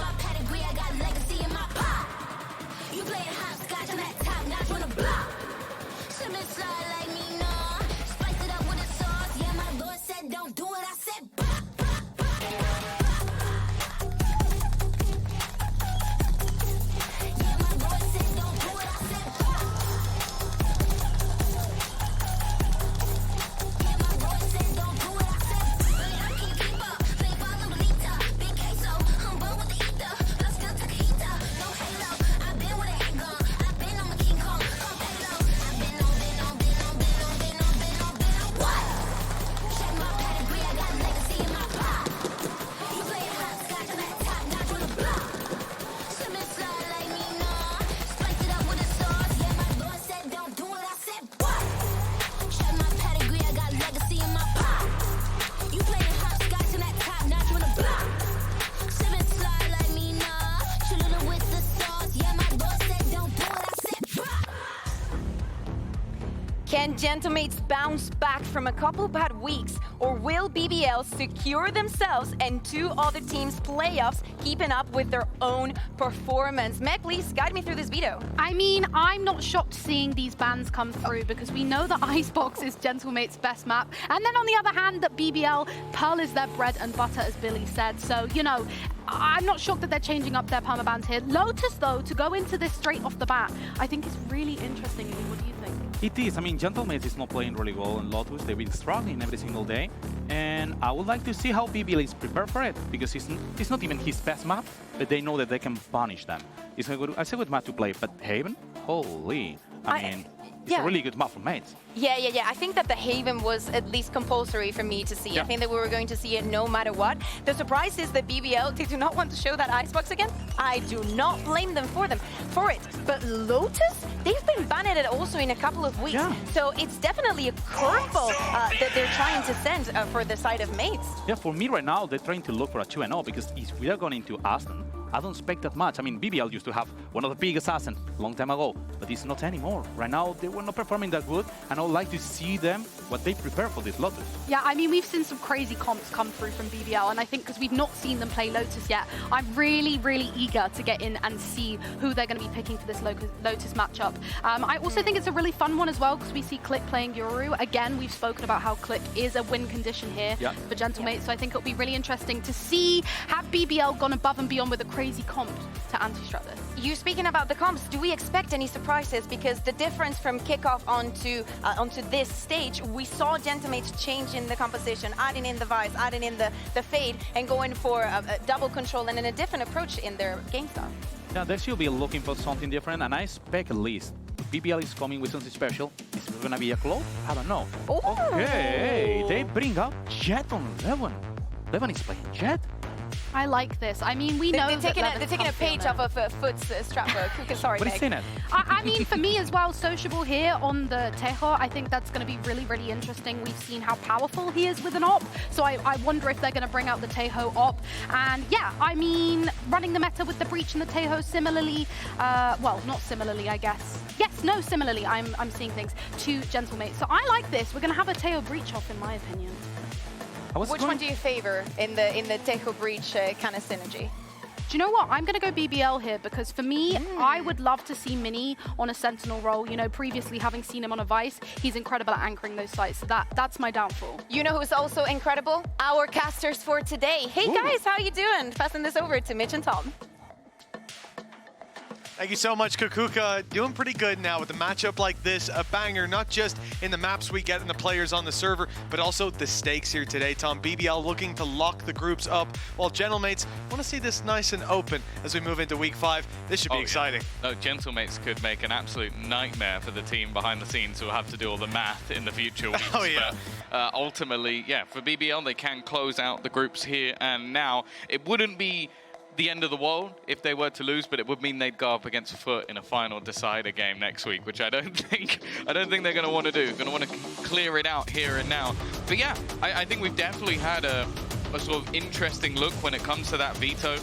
my pedigree, I got legacy in my pop. You playing hopscotch on that top notch on the block. Slip and slide like me, nah. Spice it up with a sauce. Yeah, my Lord said don't do it. I said bop, bop, bop. Yeah, my Lord said don't do it. I said bop. Yeah, my Lord said don't do it. I said bop. I can't keep up. Play ball with Lita. Big queso. I'm born with the ether. Plus still took heat up. No halo. I've been with a handgun. I've been on my King Kong. From Veto. I've been on what? Check my pedigree. I got legacy in my pop. You playing hopscotch on that top notch with a block. Slip and slide like me, nah. Spice it up with a sauce. Yeah, my Lord said don't do it. I said what? Check my pedigree. I got legacy in my pop. You playing hopscotch on that top notch with a block. Slip and slide like me, nah. Cholula with the sauce. Yeah, my Lord said don't do it. I said what? Can Gentlemates bounce back from a couple bad weeks, or will BBL secure themselves and two other teams' playoffs, keeping up with their own performance? Meg, please guide me through this veto. I mean, I'm not shocked seeing these bans come through because we know that Icebox is Gentlemate's best map. And then on the other hand, that BBL, Pearl is their bread and butter, as Billy said. So, you know, I'm not shocked that they're changing up their permabans here. Lotus, though, to go into this straight off the bat, I think is really interesting. Lee, what do you think? It is. I mean, Gentlemates is not playing really well in Lotus. They've been struggling every single day. And I would like to see how BBL is prepared for it, because it's not even his best map, but they know that they can punish them. It's a good map to play, but Haven? Holy. I mean, it's a really good map for mates. Yeah. I think that the Haven was at least compulsory for me to see. I think that we were going to see it no matter what. The surprise is that BBL, they do not want to show that Icebox again. I do not blame them for it. But Lotus, they've been banned it also in a couple of weeks. Yeah. So it's definitely a curveball that they're trying to send for the side of mates. Yeah, for me right now, they're trying to look for a 2-0, because if we are going into Aston, I don't expect that much. I mean, BBL used to have one of the biggest assassins a long time ago, but it's not anymore. Right now, they were not performing that good, and I would like to see them, what they prepare for this Lotus. Yeah, I mean, we've seen some crazy comps come through from BBL, and I think because we've not seen them play Lotus yet, I'm really, really eager to get in and see who they're going to be picking for this Lotus matchup. I also think it's a really fun one as well, because we see Click playing Yoru. Again, we've spoken about how Click is a win condition here for Gentlemates, so I think it'll be really interesting to see, have BBL gone above and beyond with a crazy comp to anti-strat this. You speaking about the comps, do we expect any surprises? Because the difference from kickoff onto this stage, we saw Gentlemates changing the composition, adding in the Vice, adding in the Fade, and going for a double control and in a different approach in their game style. Yeah, they should be looking for something different, and I expect at least BBL is coming with something special. Is it going to be a claw? I don't know. Okay, they bring out Jet on 11. 11 is playing Jet. I like this. I mean, we know they're taking a page off of Foot's strapbook. Sorry, What is saying it? I mean, for me as well, Sociable here on the Tejo, I think that's going to be really, really interesting. We've seen how powerful he is with an op, so I wonder if they're going to bring out the Tejo op. And yeah, I mean, running the meta with the Breach and the Tejo similarly, well, not similarly, I guess. Yes, no, similarly, I'm seeing things to Gentlemates. So I like this. We're going to have a Tejo Breach off, in my opinion. Which one do you favor in the Tejo Breach kind of synergy? Do you know what? I'm going to go BBL here because for me, I would love to see Mini on a Sentinel role. You know, previously having seen him on a Vice, he's incredible at anchoring those sites. So that's my downfall. You know who's also incredible? Our casters for today. Hey guys, how you doing? Passing this over to Mitch and Tom. Thank you so much, Kukuka. Doing pretty good now with a matchup like this. A banger, not just in the maps we get and the players on the server, but also the stakes here today, Tom. BBL looking to lock the groups up, while Gentlemates want to see this nice and open as we move into week 5. This should be exciting. No, Gentlemates could make an absolute nightmare for the team behind the scenes who will have to do all the math in the future weeks. But, ultimately, yeah, for BBL, they can close out the groups here and now. It wouldn't be the end of the world if they were to lose, but it would mean they'd go up against Foot in a final decider game next week, which I don't think they're going to want to do. Going to want to clear it out here and now. But yeah, I think we've definitely had a sort of interesting look when it comes to that veto.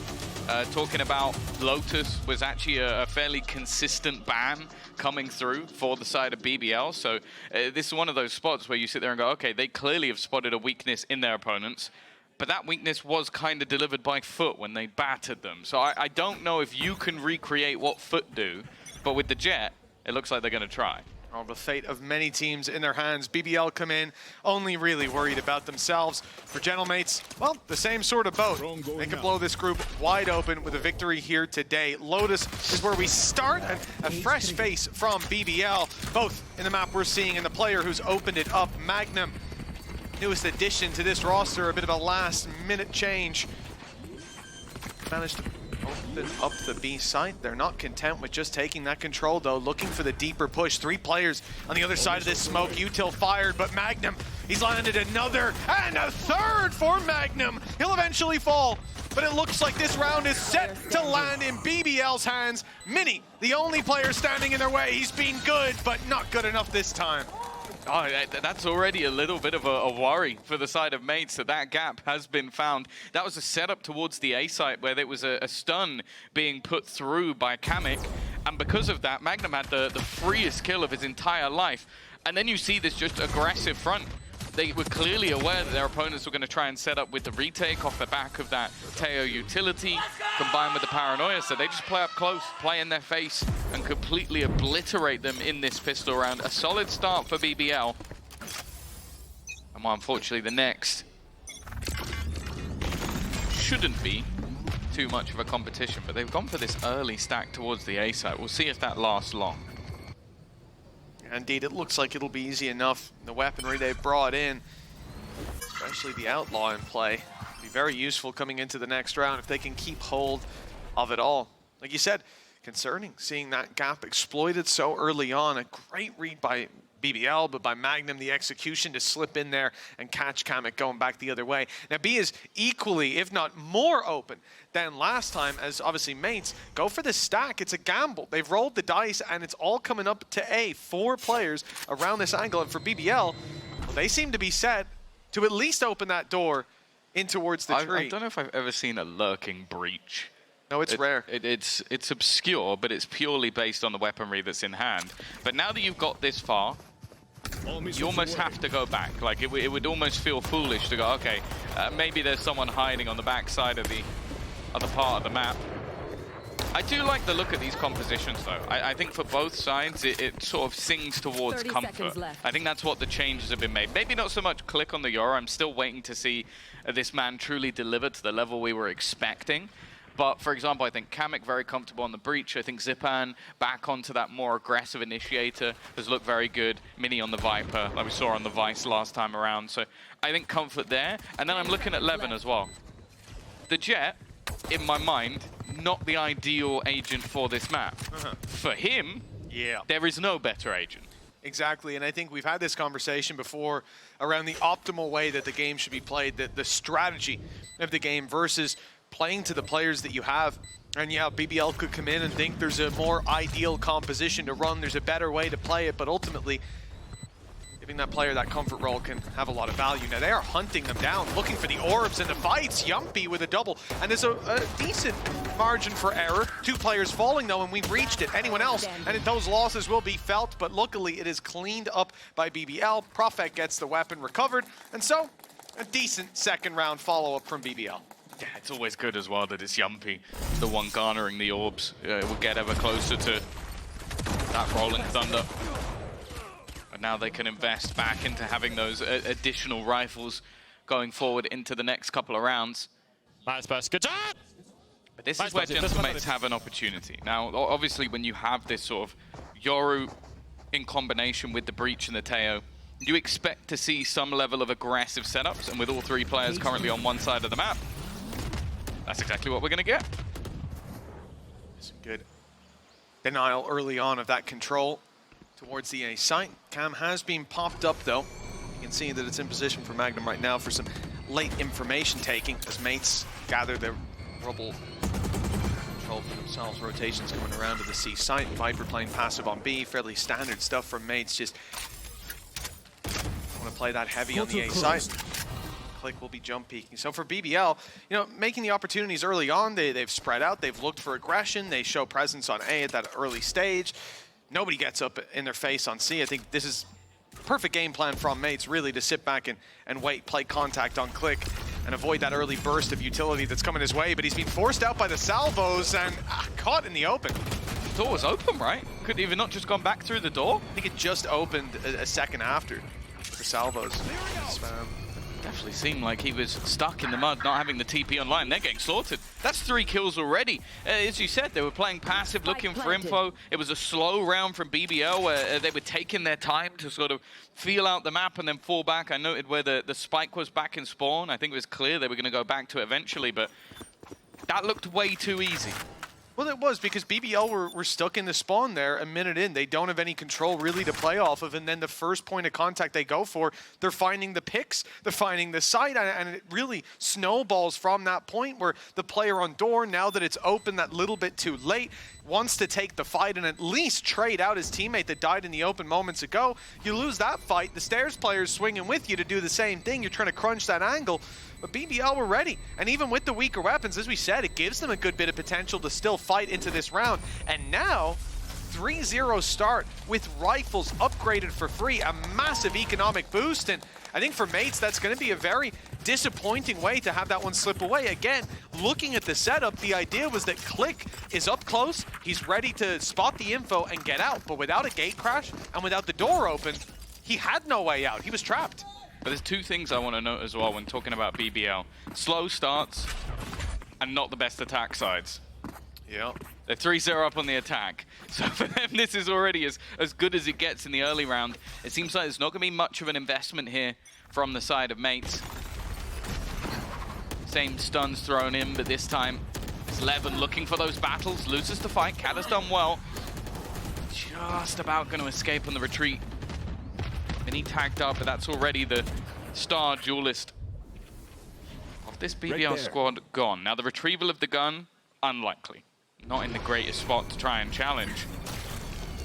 Talking about Lotus was actually a fairly consistent ban coming through for the side of BBL. So this is one of those spots where you sit there and go, okay, they clearly have spotted a weakness in their opponents. but that weakness was kind of delivered by Foot when they battered them. So I don't know if you can recreate what Foot do, but with the Jet, it looks like they're going to try. All the fate of many teams in their hands. BBL come in only really worried about themselves. For Gentlemates, well, the same sort of boat. They can blow this group wide open with a victory here today. Lotus is where we start, and a fresh face from BBL, both in the map we're seeing and the player who's opened it up, Magnum. Newest addition to this roster, a bit of a last-minute change. Managed to open up the B site. They're not content with just taking that control, though. Looking for the deeper push. 3 players on the other side of this smoke. Util fired, but Magnum, he's landed another and a third for Magnum. He'll eventually fall, but it looks like this round is set to land in BBL's hands. Mini, the only player standing in their way. He's been good, but not good enough this time. Oh, that's already a little bit of a worry for the side of Mates that gap has been found. That was a setup towards the A site where there was a stun being put through by Kamek, and because of that, Magnum had the freest kill of his entire life. And then you see this just aggressive front. They were clearly aware that their opponents were going to try and set up with the retake off the back of that Teo utility, combined with the paranoia, so they just play up close, play in their face, and completely obliterate them in this pistol round. A solid start for BBL. And well, unfortunately, the next shouldn't be too much of a competition, but they've gone for this early stack towards the A site. We'll see if that lasts long. Indeed, it looks like it'll be easy enough. The weaponry they've brought in, especially the Outlaw in play, will be very useful coming into the next round if they can keep hold of it all. Like you said, concerning seeing that gap exploited so early on. A great read by BBL, but by Magnum, the execution to slip in there and catch Kamek going back the other way. Now, B is equally, if not more open than last time, as obviously Mates go for the stack. It's a gamble. They've rolled the dice, and it's all coming up to A. 4 players around this angle, and for BBL, well, they seem to be set to at least open that door in towards the tree. I don't know if I've ever seen a lurking breach. No, it's rare. It's obscure, but it's purely based on the weaponry that's in hand. But now that you've got this far, you almost have to go back. Like, it would almost feel foolish to go, okay, maybe there's someone hiding on the back side of the other part of the map. I do like the look at these compositions, though. I think for both sides, it sort of sings towards comfort. I think that's what the changes have been made. Maybe not so much click on the Yoru. I'm still waiting to see this man truly deliver to the level we were expecting. But, for example, I think Kamek very comfortable on the breach. I think Zipan back onto that more aggressive initiator has looked very good. Mini on the Viper, like we saw on the Vice last time around. So I think comfort there. And then I'm looking at Levin as well. The Jet, in my mind, not the ideal agent for this map. For him, there is no better agent. Exactly, and I think we've had this conversation before around the optimal way that the game should be played, the strategy of the game versus playing to the players that you have. And yeah, BBL could come in and think there's a more ideal composition to run, there's a better way to play it, but ultimately, giving that player that comfort role can have a lot of value. Now they are hunting them down, looking for the orbs and the fights. Yumpy with a double, and there's a decent margin for error. 2 players falling though, and we've reached it. Anyone else, and those losses will be felt, but luckily it is cleaned up by BBL. Prophet gets the weapon recovered, and so a decent second round follow-up from BBL. Yeah, it's always good as well that it's Yumpy, the one garnering the orbs. We'll get ever closer to that Rolling Thunder. But now they can invest back into having those additional rifles going forward into the next couple of rounds. Nice burst, good job! But this is where Gentlemates have an opportunity. Now, obviously, when you have this sort of Yoru in combination with the Breach and the Teo, you expect to see some level of aggressive setups, and with all 3 players currently on one side of the map, that's exactly what we're going to get. Some good denial early on of that control towards the A site. Cam has been popped up though. You can see that it's in position for Magnum right now for some late information taking as Mates gather their rubble control for themselves. Rotations coming around to the C site. Viper playing passive on B. Fairly standard stuff from Mates. Just want to play that heavy on the A site. Click will be jump peeking. So for BBL, you know, making the opportunities early on, they've spread out, they've looked for aggression, they show presence on A at that early stage. Nobody gets up in their face on C. I think this is perfect game plan from Mates, really, to sit back and wait, play contact on Click, and avoid that early burst of utility that's coming his way, but he's been forced out by the salvos and caught in the open. The door was open, right? Could even not just gone back through the door? I think it just opened a second after the salvos. Definitely seemed like he was stuck in the mud, not having the TP online. They're getting slaughtered. That's 3 kills already. As you said, they were playing passive, looking for info. It was a slow round from BBL where they were taking their time to sort of feel out the map and then fall back. I noted where the spike was back in spawn. I think it was clear they were going to go back to it eventually, but that looked way too easy. Well, it was because BBL were stuck in the spawn there a minute in. They don't have any control really to play off of, and then the first point of contact they go for, they're finding the picks, they're finding the site, and it really snowballs from that point where the player on door, now that it's open that little bit too late, wants to take the fight and at least trade out his teammate that died in the open moments ago. You lose that fight, the stairs player's swinging with you to do the same thing. You're trying to crunch that angle. But BBL were ready, and even with the weaker weapons, as we said, it gives them a good bit of potential to still fight into this round. And now, 3-0 start with rifles upgraded for free, a massive economic boost. And I think for Mates, that's going to be a very disappointing way to have that one slip away. Again, looking at the setup, the idea was that Click is up close, he's ready to spot the info and get out. But without a gate crash and without the door open, he had no way out. He was trapped. But there's 2 things I want to note as well when talking about BBL. Slow starts and not the best attack sides. Yeah. They're 3-0 up on the attack. So for them, this is already as good as it gets in the early round. It seems like there's not going to be much of an investment here from the side of Mates. Same stuns thrown in, but this time it's Levin looking for those battles. Loses the fight. Cat has done well. Just about going to escape on the retreat. And he tagged up, but that's already the star duelist of this BBL squad gone. Now the retrieval of the gun, unlikely. Not in the greatest spot to try and challenge.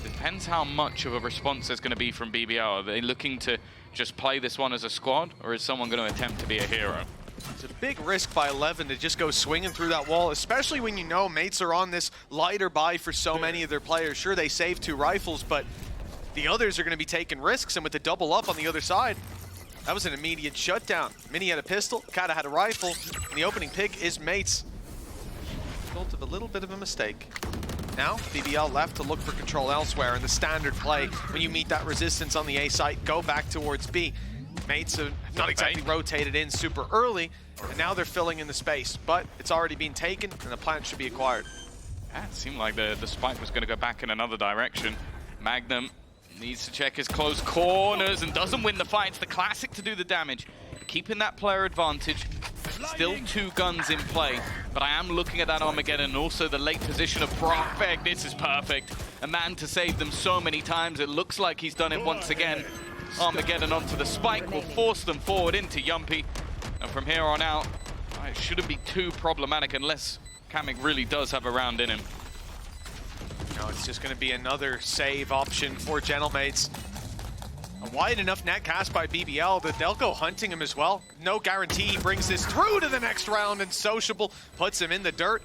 Depends how much of a response there's going to be from BBL. Are they looking to just play this one as a squad, or is someone going to attempt to be a hero? It's a big risk by 11 to just go swinging through that wall, especially when you know Mates are on this lighter buy for so many of their players. Sure, they saved 2 rifles, but the others are going to be taking risks, and with the double up on the other side, that was an immediate shutdown. Mini had a pistol, Kata had a rifle, and the opening pick is Mates. Result of a little bit of a mistake. Now, BBL left to look for control elsewhere, and the standard play, when you meet that resistance on the A site, go back towards B. Mates have not exactly rotated in super early, and now they're filling in the space, but it's already been taken, and the plant should be acquired. Yeah, it seemed like the spike was going to go back in another direction. Magnum needs to check his close corners and doesn't win the fight. It's the classic to do the damage. Keeping that player advantage. Still 2 guns in play, but I am looking at that Armageddon and also the late position of Prophet. This is perfect. A man to save them so many times. It looks like he's done it once again. Armageddon onto the spike will force them forward into Yumpy. And from here on out, it shouldn't be too problematic unless Kamek really does have a round in him. No, it's just going to be another save option for Gentlemates. A wide enough net cast by BBL that they'll go hunting him as well. No guarantee he brings this through to the next round, and Sociable puts him in the dirt.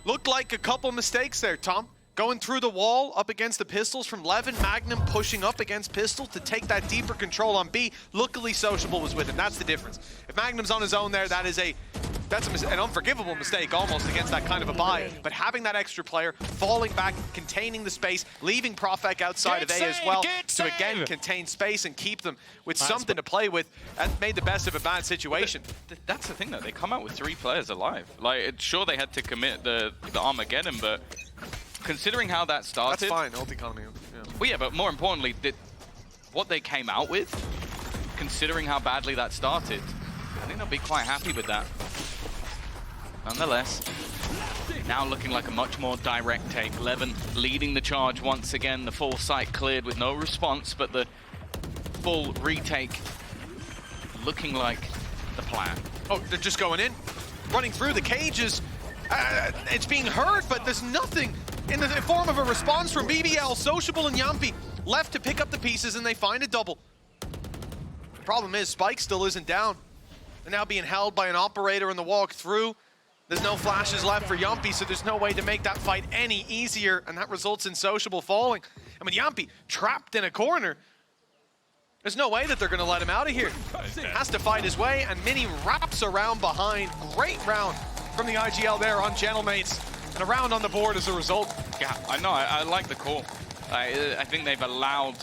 Looked like a couple mistakes there, Tom. Going through the wall up against the pistols from Levin, Magnum pushing up against Pistol to take that deeper control on B. Luckily, Sociable was with him. That's the difference. If Magnum's on his own there, that's an unforgivable mistake almost against that kind of a buy. But having that extra player, falling back, containing the space, leaving Profek outside of A as well to again contain space and keep them with something to play with, and made the best of a bad situation. That's the thing though, they come out with 3 players alive. Like, sure they had to commit the Armageddon, but considering how that started... That's fine, ult economy. Yeah. Well, yeah, but more importantly, what they came out with, considering how badly that started, I think they'll be quite happy with that. Nonetheless, now looking like a much more direct take. Levin leading the charge once again. The full site cleared with no response, but the full retake looking like the plan. Oh, they're just going in, running through the cages. It's being heard, but there's nothing in the form of a response from BBL. Sociable and Yumpy left to pick up the pieces, and they find a double. The problem is Spike still isn't down. They're now being held by an operator in the walk-through. There's no flashes left for Yumpy, so there's no way to make that fight any easier, and that results in Sociable falling. And with Yumpy trapped in a corner, There's no way that they're going to let him out of here. Has to fight his way, and Mini wraps around behind. Great round from the IGL there on Gentlemates. And a round on the board as a result. Yeah, I know. I like the call. I think they've allowed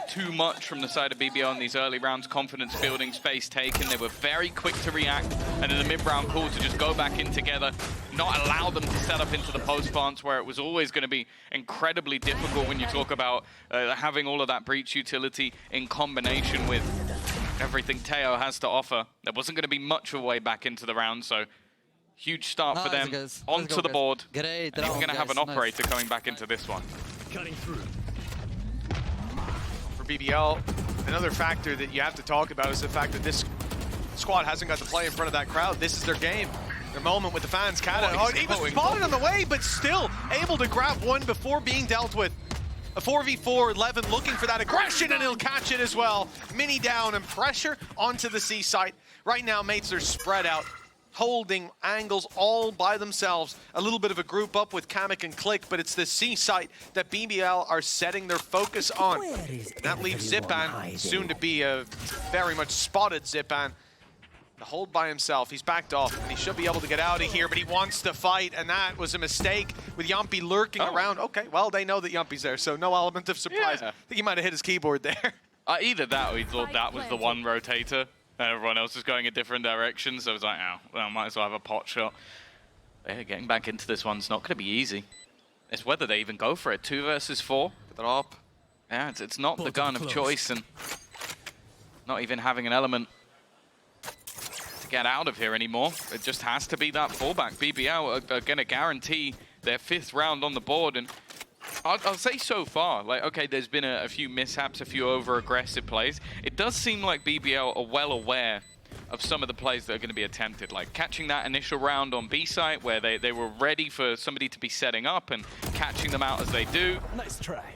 too much from the side of BBL in these early rounds. Confidence building, space taken. They were very quick to react. And in the mid-round call to just go back in together, not allow them to set up into the post plants where it was always going to be incredibly difficult when you talk about having all of that breach utility in combination with everything Teo has to offer. There wasn't going to be much of a way back into the round, so huge start for them. Onto the board. And you're going to have an operator coming back into this one. Cutting through. For BBL, another factor that you have to talk about is the fact that this squad hasn't got to play in front of that crowd. This is their game, their moment with the fans. Kata, he was spotted on the way, but still able to grab one before being dealt with. A 4v4, Levin looking for that aggression, and he'll catch it as well. Mini down and pressure onto the C site. Right now, mates are spread out, holding angles all by themselves. A little bit of a group up with Kamek and Click, but it's the C site that BBL are setting their focus on. That leaves Zipan, soon to be a very much spotted Zipan, to hold by himself. He's backed off, and he should be able to get out of here, but he wants to fight, and that was a mistake with Yumpy lurking around. Okay, well, they know that Yumpy's there, so no element of surprise. Yeah. I think he might have hit his keyboard there. Either that or he thought that was the one rotator. Everyone else is going a different direction, so I was like, oh, well, I might as well have a pot shot. Yeah, getting back into this one's not going to be easy. It's whether they even go for it. 2 versus 4. They're up. Yeah, it's not the gun of choice, and not even having an element to get out of here anymore. It just has to be that fallback. BBL are going to guarantee their 5th round on the board, and I'll say so far, like, okay, there's been a few mishaps, a few over-aggressive plays. It does seem like BBL are well aware of some of the plays that are going to be attempted, like catching that initial round on B site where they were ready for somebody to be setting up and catching them out as they do. Nice try.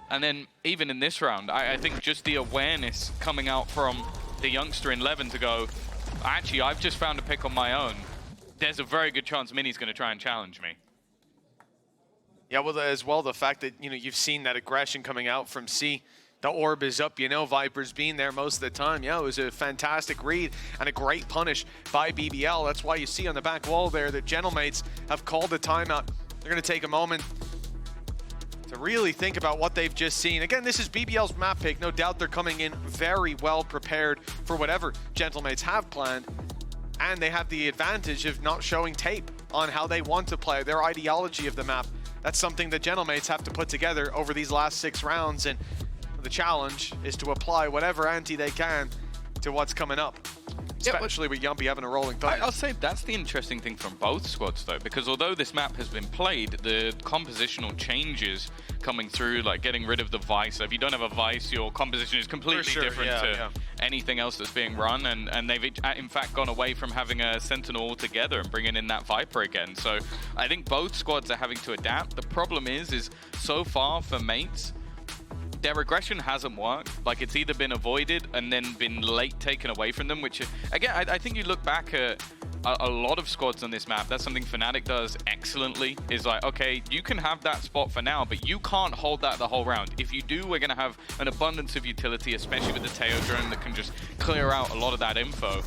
And then even in this round, I think just the awareness coming out from the youngster in Levin to go, actually, I've just found a pick on my own. There's a very good chance Mini's going to try and challenge me. Yeah, well, as well, the fact that, you know, you've seen that aggression coming out from C. The orb is up, you know, Viper's been there most of the time. Yeah, it was a fantastic read and a great punish by BBL. That's why you see on the back wall there that Gentlemates have called a timeout. They're going to take a moment to really think about what they've just seen. Again, this is BBL's map pick. No doubt they're coming in very well prepared for whatever Gentlemates have planned. And they have the advantage of not showing tape on how they want to play, their ideology of the map. That's something that Gentlemates have to put together over these last 6 rounds, and the challenge is to apply whatever ante they can to what's coming up, especially with Yumpy having a rolling thumb. I'll say that's the interesting thing from both squads, though, because although this map has been played, the compositional changes coming through, like getting rid of the Vice. If you don't have a Vice, your composition is completely different to anything else that's being run, and they've in fact gone away from having a Sentinel altogether and bringing in that Viper again. So I think both squads are having to adapt. The problem is so far for mates, their aggression hasn't worked. Like, it's either been avoided and then been late taken away from them, which, again, I think you look back at a lot of squads on this map. That's something Fnatic does excellently, is like, okay, you can have that spot for now, but you can't hold that the whole round. If you do, we're going to have an abundance of utility, especially with the Teo drone that can just clear out a lot of that info.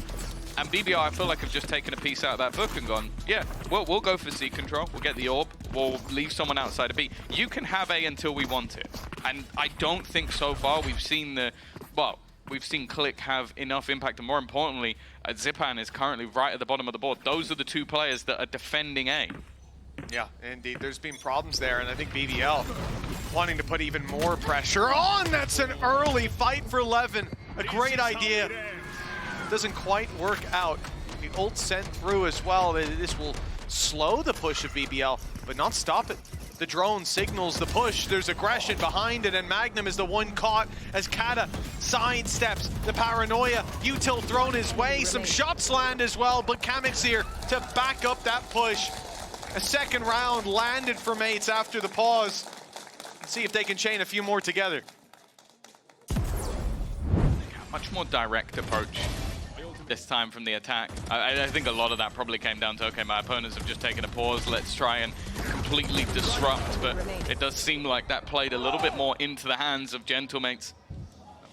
And BBL, I feel like, have just taken a piece out of that book and gone, yeah, we'll go for C control, we'll get the orb, we'll leave someone outside of B. You can have A until we want it. And I don't think so far we've seen we've seen Click have enough impact, and more importantly, Zipan is currently right at the bottom of the board. Those are the 2 players that are defending A. Yeah, indeed. There's been problems there, and I think BBL wanting to put even more pressure on. That's an early fight for Levin. A great idea. Doesn't quite work out. The ult sent through as well. This will slow the push of BBL, but not stop it. The drone signals the push. There's aggression behind it, and Magnum is the one caught as Kata sidesteps the paranoia. Util thrown his way. Some shots land as well, but Kamek's here to back up that push. A second round landed for mates after the pause. Let's see if they can chain a few more together. Much more direct approach this time from the attack. I think a lot of that probably came down to, okay, my opponents have just taken a pause, let's try and completely disrupt, but it does seem like that played a little bit more into the hands of Gentlemates.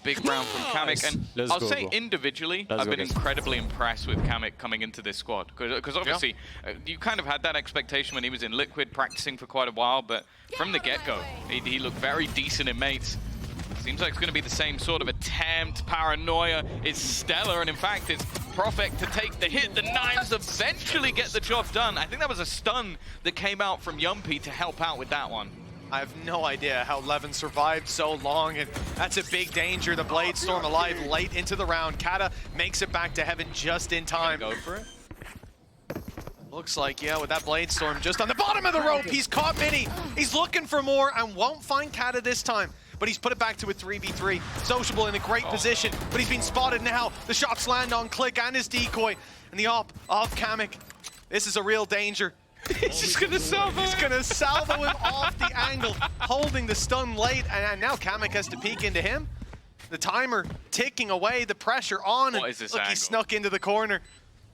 A big round from Kamek. And I'll say individually, I've been incredibly impressed with Kamek coming into this squad. Because obviously, you kind of had that expectation when he was in Liquid, practicing for quite a while. But from the get-go, he looked very decent in mates. Seems like it's going to be the same sort of attempt. Paranoia is stellar, and in fact, it's Profek to take the hit. The knives eventually get the job done. I think that was a stun that came out from Yumpy to help out with that one. I have no idea how Levin survived so long, and that's a big danger. The Blade Storm alive late into the round. Kata makes it back to heaven just in time. Go for it. Looks like, yeah, with that Blade Storm just on the bottom of the rope, he's caught Mini. He's looking for more and won't find Kata this time. But he's put it back to a 3v3. Sociable in a great position, but he's been spotted now. The shots land on Click and his decoy. And the op of Kamek. This is a real danger. He's just gonna salvo. He's gonna salvo him off the angle, holding the stun late, and now Kamek has to peek into him. The timer ticking away, the pressure on. What is this Look, angle? he snuck into the corner.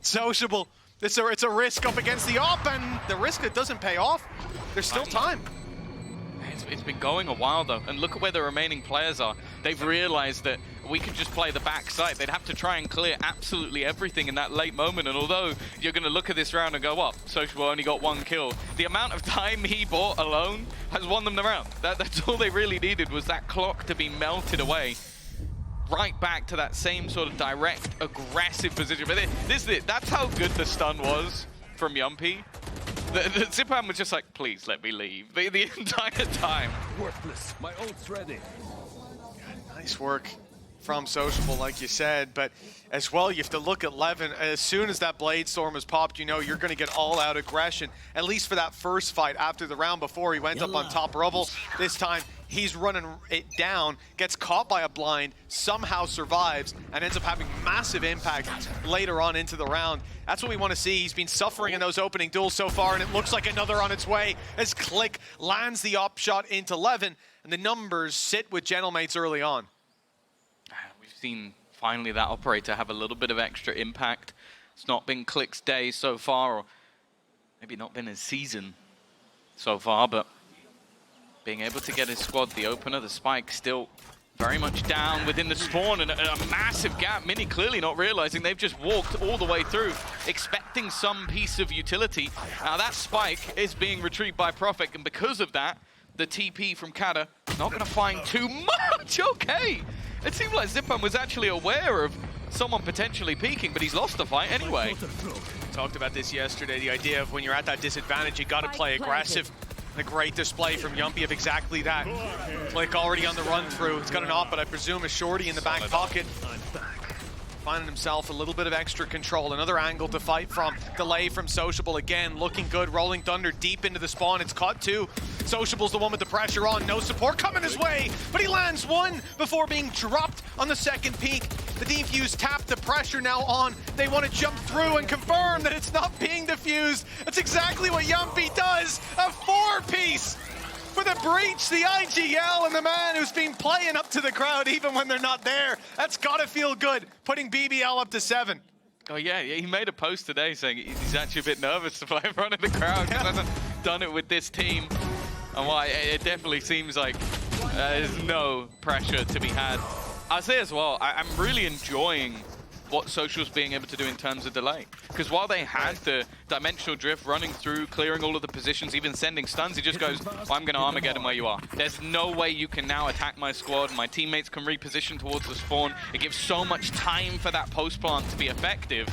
Sociable. It's a risk up against the op, and the risk that doesn't pay off. There's still time. It's been going a while though, and look at where the remaining players are. They've realized that we could just play the backside. They'd have to try and clear absolutely everything in that late moment, and although you're going to look at this round and go, well, Sociable only got 1 kill, the amount of time he bought alone has won them the round. That's all they really needed, was that clock to be melted away. Right back to that same sort of direct, aggressive position. But this is it. That's how good the stun was from Yumpy. The Zipan was just like, please let me leave. The entire time. Worthless. My ult's ready. Nice work from Sociable, like you said, but as well, you have to look at Levin. As soon as that Blade Storm is popped, you know you're going to get all-out aggression, at least for that first fight after the round before. He went up on top rubble. This time, he's running it down, gets caught by a blind, somehow survives, and ends up having massive impact later on into the round. That's what we want to see. He's been suffering in those opening duels so far, and it looks like another on its way as Click lands the op shot into Levin, and the numbers sit with Gentlemates early on. We've seen finally that operator have a little bit of extra impact. It's not been Click's day so far, or maybe not been his season so far, but being able to get his squad the opener, the spike still very much down within the spawn, and a massive gap. Mini clearly not realizing they've just walked all the way through, expecting some piece of utility. Now that spike is being retrieved by Profek, and because of that, the TP from Kata not going to find too much. Okay. It seemed like Zipan was actually aware of someone potentially peeking, but he's lost the fight anyway. Talked about this yesterday, the idea of when you're at that disadvantage, you got to play aggressive. A great display from Yumpy of exactly that. Click already on the run through. He's got an op, but I presume a shorty in the back pocket. Finding himself a little bit of extra control. Another angle to fight from. Delay from Sociable again, looking good. Rolling Thunder deep into the spawn. It's caught 2. Sociable's the one with the pressure on. No support coming his way, but he lands 1 before being dropped on the second peak. The defuse tapped, the pressure now on. They want to jump through and confirm that it's not being defused. That's exactly what Yumpy does. A 4-piece for the breach, the IGL, and the man who's been playing up to the crowd even when they're not there. That's gotta feel good, putting BBL up to 7. Oh yeah, he made a post today saying he's actually a bit nervous to play in front of the crowd because he hasn't done it with this team. And why it definitely seems like there's no pressure to be had. I'll say as well, I'm really enjoying what Social's being able to do in terms of delay. Because while they had the dimensional drift running through, clearing all of the positions, even sending stuns, he just goes, well, I'm going to Armageddon where you are. There's no way you can now attack my squad. My teammates can reposition towards the spawn. It gives so much time for that post plant to be effective.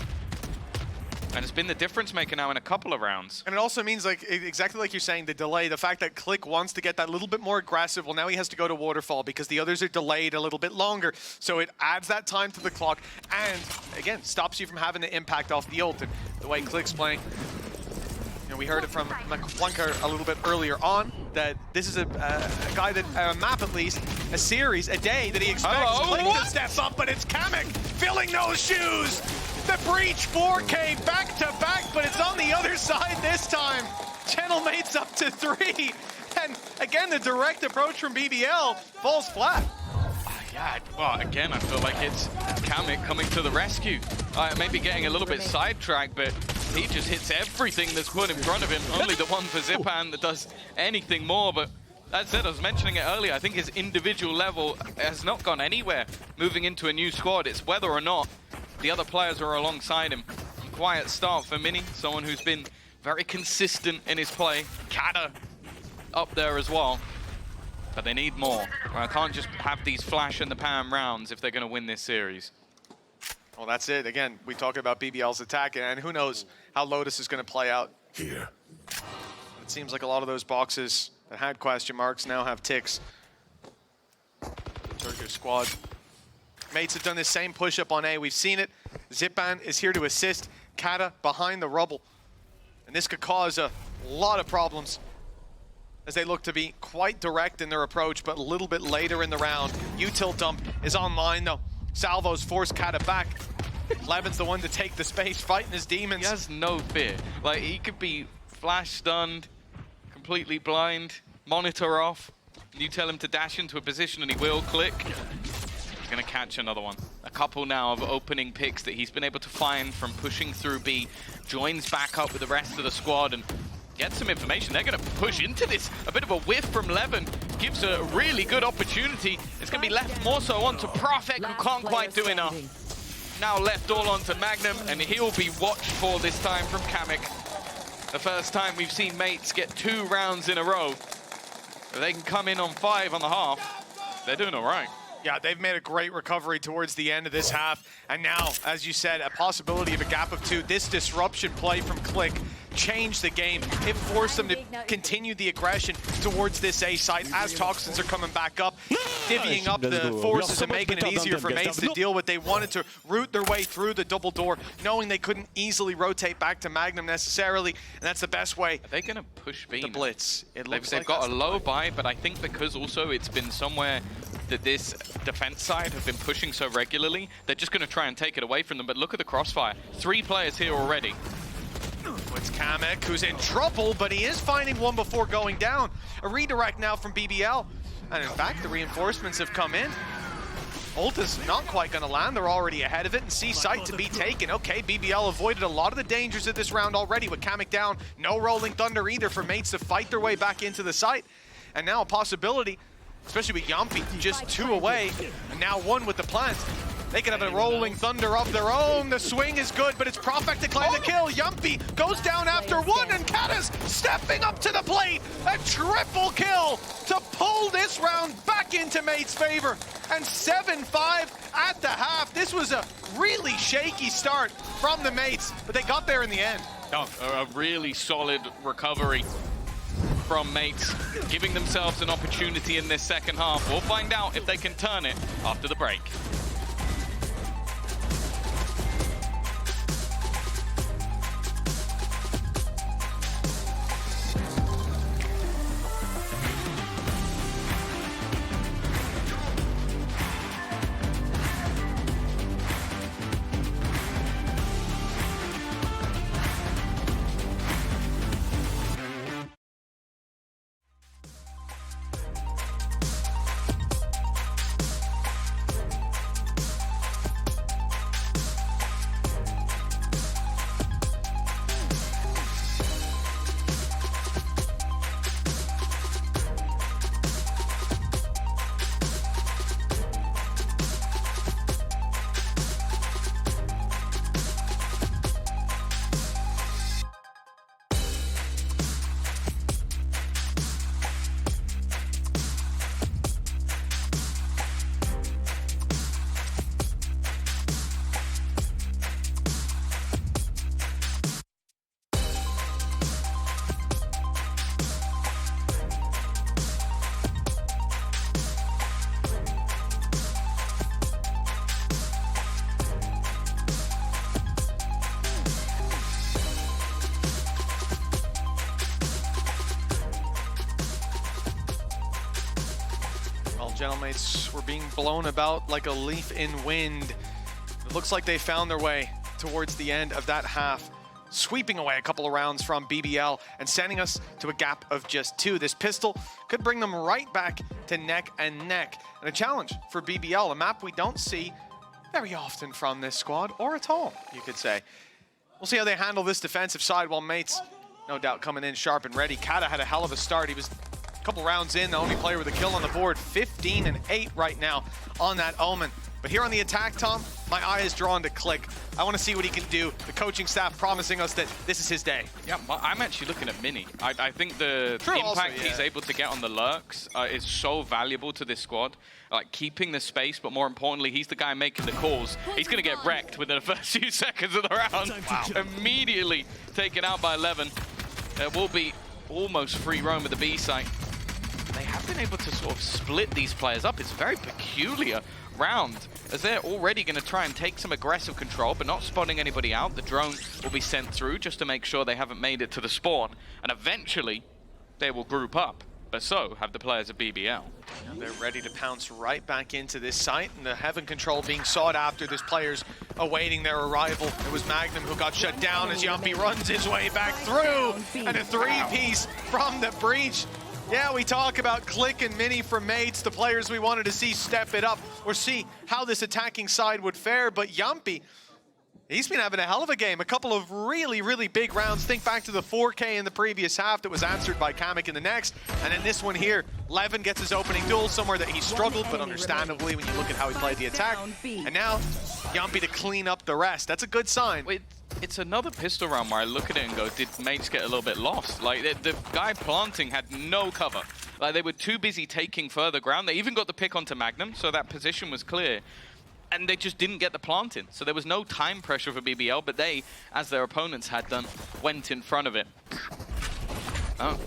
And it's been the difference maker now in a couple of rounds. And it also means, like, exactly like you're saying, the delay, the fact that Click wants to get that little bit more aggressive, well, now he has to go to Waterfall because the others are delayed a little bit longer. So it adds that time to the clock and, again, stops you from having the impact off the ult. And the way Click's playing, you know, we heard it from Flunker a little bit earlier on, that this is a guy that, a map at least, a series, a day that he expects Click to step up, but it's Kamek filling those shoes. The breach 4K back to back, but it's on the other side this time. Gentlemates up to 3. And again, the direct approach from BBL falls flat. Yeah, well, again, I feel like it's Kamek coming to the rescue. Maybe getting a little bit sidetracked, but he just hits everything that's put in front of him. Only the one for Zipan that does anything more, but That's it, I was mentioning it earlier. I think his individual level has not gone anywhere moving into a new squad. It's whether or not the other players are alongside him. Quiet start for Mini, someone who's been very consistent in his play. Kata up there as well. But they need more. I can't just have these flash in the pan rounds if they're going to win this series. Well, that's it. Again, we talk about BBL's attack, and who knows how Lotus is going to play out. Here. It seems like a lot of those boxes that had question marks now have ticks. The Turkish squad. Mates have done this same push-up on A. We've seen it. Zipan is here to assist. Kata behind the rubble. And this could cause a lot of problems as they look to be quite direct in their approach, but a little bit later in the round. Util dump is online, though. Salvo's forced Kata back. Levin's the one to take the space, fighting his demons. He has no fear. Like, he could be flash stunned, completely blind, monitor off. You tell him to dash into a position and he will click. He's gonna catch another one. A couple now of opening picks that he's been able to find from pushing through B. Joins back up with the rest of the squad and gets some information. They're gonna push into this. A bit of a whiff from Levin gives a really good opportunity. It's gonna be left more so onto Profek, who can't quite do enough. Now left all onto Magnum, and he'll be watched for this time from Kamek. The first time we've seen mates get 2 rounds in a row. If they can come in on 5 on the half, they're doing all right. Yeah, they've made a great recovery towards the end of this half. And now, as you said, a possibility of a gap of 2. This disruption play from Click changed the game. It forced them to continue the aggression towards this A site as Toxins are coming back up, divvying up the forces and making it easier for mates to deal with. They wanted to root their way through the double door, knowing they couldn't easily rotate back to Magnum necessarily, and that's the best way. Are they going to push B? The blitz. They've got a low buy, but I think because also it's been somewhere that this defense side have been pushing so regularly, they're just going to try and take it away from them. But look at the crossfire. 3 players here already. It's Kamek, who's in trouble, but he is finding one before going down. A redirect now from BBL. And in fact, the reinforcements have come in. Ult is not quite going to land. They're already ahead of it and see site to be taken. Okay, BBL avoided a lot of the dangers of this round already with Kamek down. No Rolling Thunder either for mates to fight their way back into the site. And now a possibility, especially with Yampi just 2 away, and now 1 with the plant. They can have a Rolling Thunder of their own. The swing is good, but it's Profek to claim the kill. Yumpy goes down after 1, and Kata's stepping up to the plate. A triple kill to pull this round back into mates' favor. And 7-5 at the half. This was a really shaky start from the mates, but they got there in the end. Oh, a really solid recovery from mates, giving themselves an opportunity in this second half. We'll find out if they can turn it after the break. Gentlemates were being blown about like a leaf in wind. It looks like they found their way towards the end of that half, sweeping away a couple of rounds from BBL and sending us to a gap of just 2. This pistol could bring them right back to neck and neck. And a challenge for BBL, a map we don't see very often from this squad, or at all, you could say. We'll see how they handle this defensive side while mates, no doubt, coming in sharp and ready. Kata had a hell of a start. He was couple rounds in, the only player with a kill on the board, 15 and 8 right now on that Omen. But here on the attack, Tom, my eye is drawn to Click. I want to see what he can do. The coaching staff promising us that this is his day. Yeah, I'm actually looking at Mini. I think the impact he's able to get on the lurks is so valuable to this squad. Like, keeping the space, but more importantly, he's the guy making the calls. He's going to get wrecked within the first few seconds of the round. Wow. Immediately taken out by 11. There will be almost free roam at the B site. They have been able to sort of split these players up. It's a very peculiar round, as they're already going to try and take some aggressive control, but not spotting anybody out. The drone will be sent through just to make sure they haven't made it to the spawn, and eventually they will group up. But so have the players of BBL. And they're ready to pounce right back into this site, and the Heaven control being sought after. There's players awaiting their arrival. It was Magnum who got shut down as Yumpy runs his way back through, and a three-piece from the breach. Yeah, we talk about Click and Mini from Mates, the players we wanted to see step it up or see how this attacking side would fare, but Yumpy, he's been having a hell of a game. A couple of really, really big rounds. Think back to the 4K in the previous half that was answered by Kamek in the next. And in this one here, Levin gets his opening duel somewhere that he struggled, but understandably when you look at how he played the attack. And now, Yumpy to clean up the rest. That's a good sign. Wait, it's another pistol round where I look at it and go, did Mates get a little bit lost? Like, the guy planting had no cover. Like, they were too busy taking further ground. They even got the pick onto Magnum, so that position was clear. And they just didn't get the plant in. So there was no time pressure for BBL, but they, as their opponents had done, went in front of it. Oh,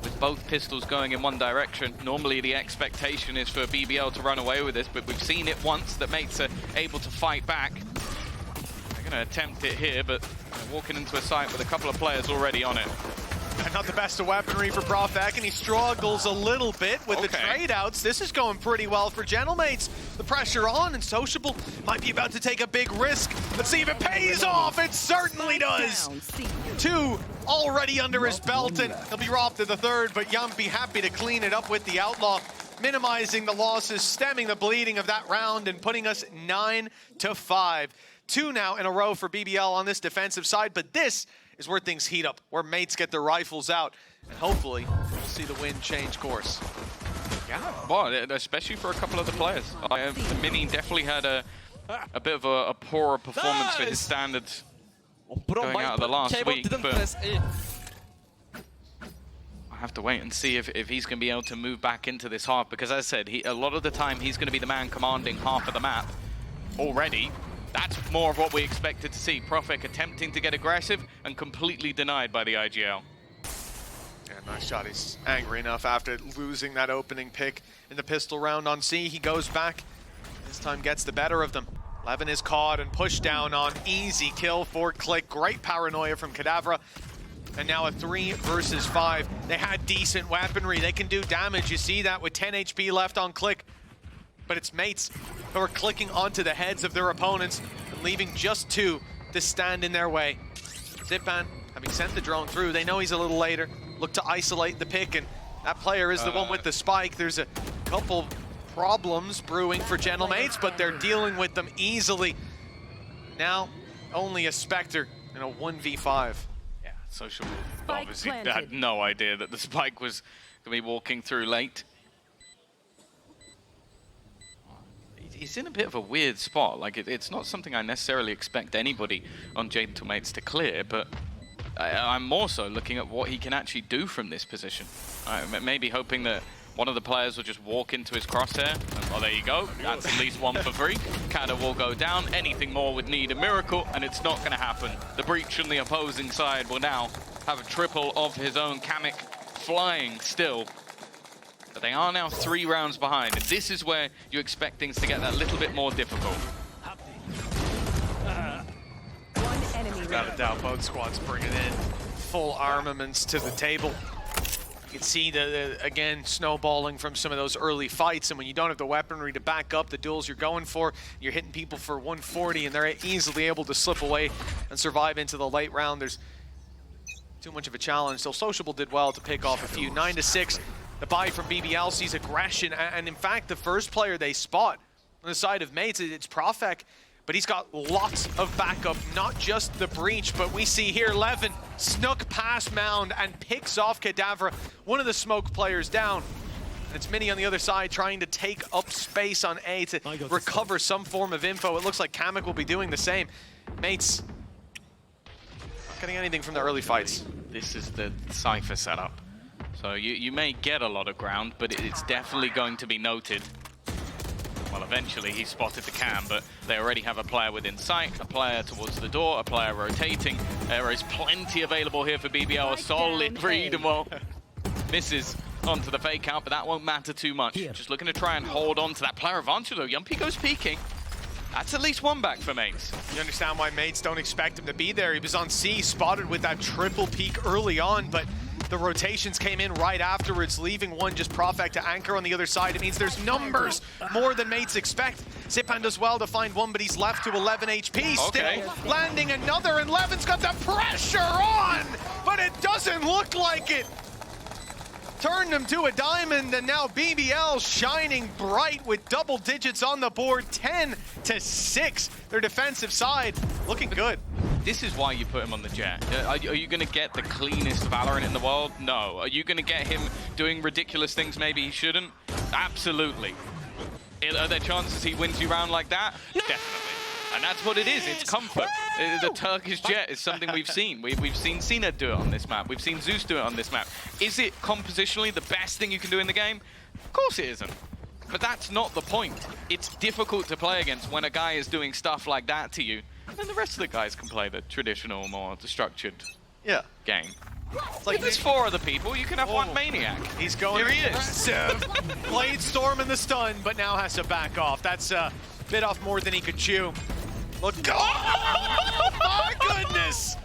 with both pistols going in one direction. Normally the expectation is for BBL to run away with this, but we've seen it once that Mates are able to fight back. They're going to attempt it here, but they're walking into a site with a couple of players already on it. And not the best of weaponry for Profek, and he struggles a little bit with the trade-outs. This is going pretty well for Gentlemates. The pressure on, and Sociable might be about to take a big risk. Let's see if it pays off. It certainly does. 2 already under his belt, and he'll be robbed to the 3rd, but Yumpy happy to clean it up with the Outlaw, minimizing the losses, stemming the bleeding of that round, and putting us 9-5. 2 now in a row for BBL on this defensive side, but this is where things heat up, where Mates get their rifles out, and hopefully we'll see the wind change course. Yeah, well, especially for a couple of the players. Mini definitely had a bit of a poorer performance for his standards going out of the last week, but I have to wait and see if he's going to be able to move back into this half, because as I said, a lot of the time he's going to be the man commanding half of the map already. That's more of what we expected to see. Profek attempting to get aggressive and completely denied by the IGL. Yeah, nice shot. He's angry enough after losing that opening pick in the pistol round on C. He goes back, this time gets the better of them. Levin is caught and pushed down on. Easy kill for Click. Great paranoia from Kadavra. And now a 3 versus 5. They had decent weaponry. They can do damage. You see that with 10 HP left on Click. But it's Mates who are clicking onto the heads of their opponents and leaving just 2 to stand in their way. Zipan, having sent the drone through, they know he's a little later. Look to isolate the pick, and that player is the one with the spike. There's a couple problems brewing for Gentlemates, but they're dealing with them easily. Now, only a Spectre in a 1v5. Yeah, Sociable obviously had no idea that the spike was going to be walking through late. He's in a bit of a weird spot. Like, it's not something I necessarily expect anybody on Gentlemates to clear, but I'm more so looking at what he can actually do from this position. Maybe hoping that one of the players will just walk into his crosshair. Oh, there you go. That's at least 1 for free. Kada will go down. Anything more would need a miracle, and it's not going to happen. The breach on the opposing side will now have a triple of his own. Kamek flying still. But they are now 3 rounds behind. And this is where you expect things to get that little bit more difficult. Without a doubt, both squads bringing in full armaments to the table. You can see again, snowballing from some of those early fights, and when you don't have the weaponry to back up the duels you're going for, you're hitting people for 140, and they're easily able to slip away and survive into the late round. There's too much of a challenge, so Sociable did well to pick off a few. 9-6. The buy from BBL sees aggression, and in fact, the first player they spot on the side of Mates, it's Profek, but he's got lots of backup, not just the breach, but we see here Levin snuck past Mound and picks off Kadavra, one of the smoke players down. And it's Mini on the other side trying to take up space on A to recover some form of info. It looks like Kamek will be doing the same. Mates, not getting anything from the early fights. This is the Cypher setup. So you may get a lot of ground, but it's definitely going to be noted. Well, eventually he spotted the cam, but they already have a player within sight, a player towards the door, a player rotating. There is plenty available here for BBL. A solid read, and well, misses onto the fake out, but that won't matter too much. Just looking to try and hold on to that player advantage, though. Yumpy goes peeking. That's at least one back for Mates. You understand why Mates don't expect him to be there. He was on C, spotted with that triple peek early on, but the rotations came in right afterwards, leaving one just Profect to anchor on the other side. It means there's numbers more than Mates expect. Zipan does well to find one, but he's left to 11 HP. Okay. Still landing another, and Levin's got the pressure on, but it doesn't look like it. Turned him to a diamond, and now BBL shining bright with double digits on the board, 10-6. Their defensive side looking good. This is why you put him on the Jet. Are you going to get the cleanest Valorant in the world? No. Are you going to get him doing ridiculous things maybe he shouldn't? Absolutely. Are there chances he wins you round like that? No. Definitely. And that's what it is. It's comfort. The Turkish Jet is something we've seen. We've seen Cena do it on this map. We've seen Zeus do it on this map. Is it compositionally the best thing you can do in the game? Of course it isn't. But that's not the point. It's difficult to play against when a guy is doing stuff like that to you. And then the rest of the guys can play the traditional, more structured game. It's like if there's 4 other people, you can have one Maniac. He's going Here he is. Blade Storm in the stun, but now has to back off. That's a bit off more than he could chew. Look, oh my goodness!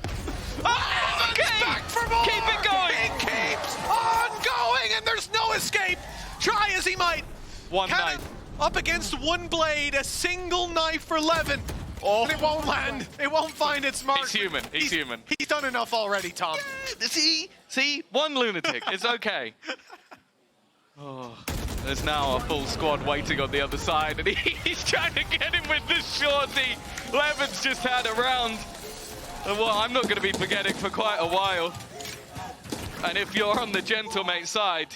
Okay. Back for more! Keep it going! It keeps on going, and there's no escape! Try as he might. One knife. Up against one blade, a single knife for Levin. Oh. And it won't land. It won't find its mark. He's human. He's human. He's done enough already, Tom. See? One lunatic. It's okay. Oh, there's now a full squad waiting on the other side, and he's trying to get him with this shorty. Levin's just had a round. And well, I'm not going to be forgetting for quite a while. And if you're on the Gentlemate side,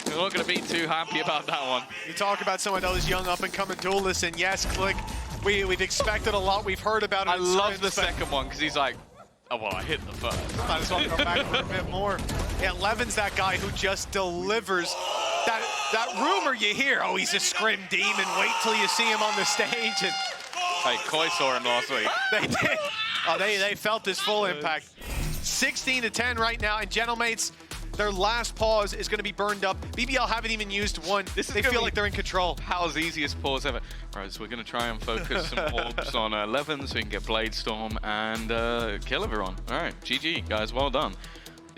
you're not going to be too happy about that one. You talk about some of those young up-and-coming duelists, and yes, Click, we've expected a lot. We've heard about it. I love the second one, because he's like, oh, well, I hit the first. Might as well go back for a bit more. Yeah, Levin's that guy who just delivers. That rumor you hear, oh, he's a scrim demon. Wait till you see him on the stage. And hey, Koi saw him last week. They did. Oh, they felt his full impact. 16-10 right now, and Gentlemates, their last pause is going to be burned up. BBL haven't even used one. They feel like they're in control. How's easiest pause ever. All right, so we're going to try and focus some orbs on Levin so we can get Blade Storm and kill everyone. All right, GG, guys, well done.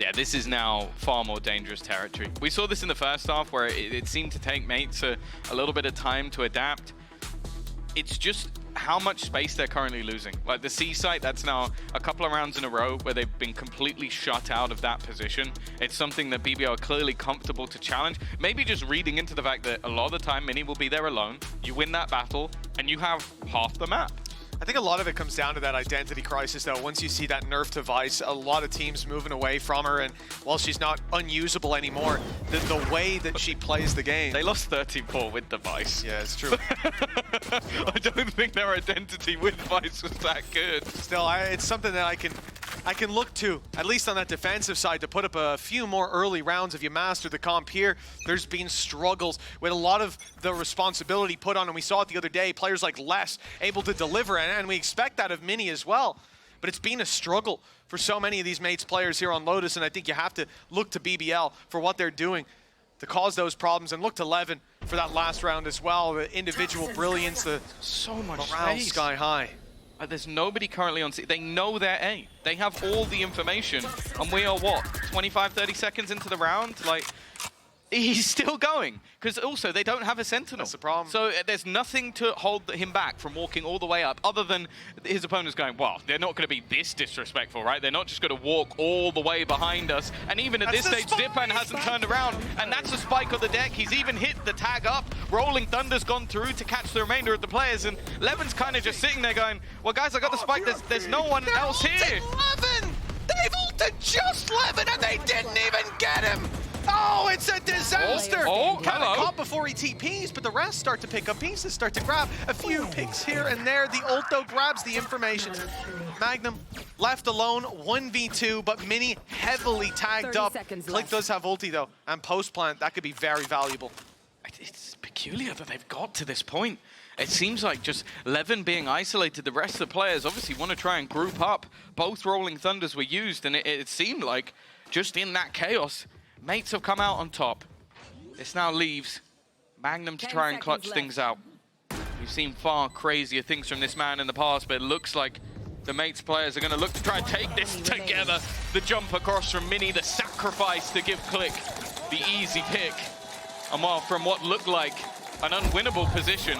Yeah, this is now far more dangerous territory. We saw this in the first half where it seemed to take Mates a little bit of time to adapt. It's just how much space they're currently losing. Like the C site, that's now a couple of rounds in a row where they've been completely shut out of that position. It's something that BBL are clearly comfortable to challenge. Maybe just reading into the fact that a lot of the time Mini will be there alone. You win that battle and you have half the map. I think a lot of it comes down to that identity crisis, though. Once you see that nerf to Vice, a lot of teams moving away from her, and while she's not unusable anymore, the way that she plays the game. They lost 13-4 with the Vice. Yeah, it's true. I don't think their identity with Vice was that good. Still, it's something that I can look to, at least on that defensive side, to put up a few more early rounds. If you master the comp here, there's been struggles with a lot of the responsibility put on, and we saw it the other day, players like Les able to deliver, and we expect that of Mini as well. But it's been a struggle for so many of these Mates players here on Lotus, and I think you have to look to BBL for what they're doing to cause those problems, and look to Levin for that last round as well. The individual brilliance, the so much morale space. Sky high. There's nobody currently on C. They know their A. They have all the information. And we are, what, 25, 30 seconds into the round? Like, he's still going, because also they don't have a sentinel. That's the problem. So there's nothing to hold him back from walking all the way up, other than his opponent's going, well, they're not going to be this disrespectful, right? They're not just going to walk all the way behind us. And even at this stage, Zipan hasn't turned around, and that's a spike on the deck. He's even hit the tag up. Rolling Thunder's gone through to catch the remainder of the players, and Levin's kind of just sitting there going, well, guys, I got the spike. There's no one else here. Levin! They've ulted just Levin, and they didn't even get him! Oh, it's a disaster! Oh, Kind of hello. caught before he TPs, but the rest start to pick up pieces, start to grab a few picks here and there. The ult, though, grabs the information. Magnum left alone, 1v2, but Mini heavily tagged up. Click does have ulti, though, and post-plant. That could be very valuable. It's peculiar that they've got to this point. It seems like just Levin being isolated, the rest of the players obviously want to try and group up. Both Rolling Thunders were used, and it seemed like just in that chaos, mates have come out on top. This now leaves Magnum to try and clutch things out. We've seen far crazier things from this man in the past, but it looks like the mates players are going to look to try and take this together. The jump across from Mini, the sacrifice to give Click the easy pick. And while from what looked like an unwinnable position,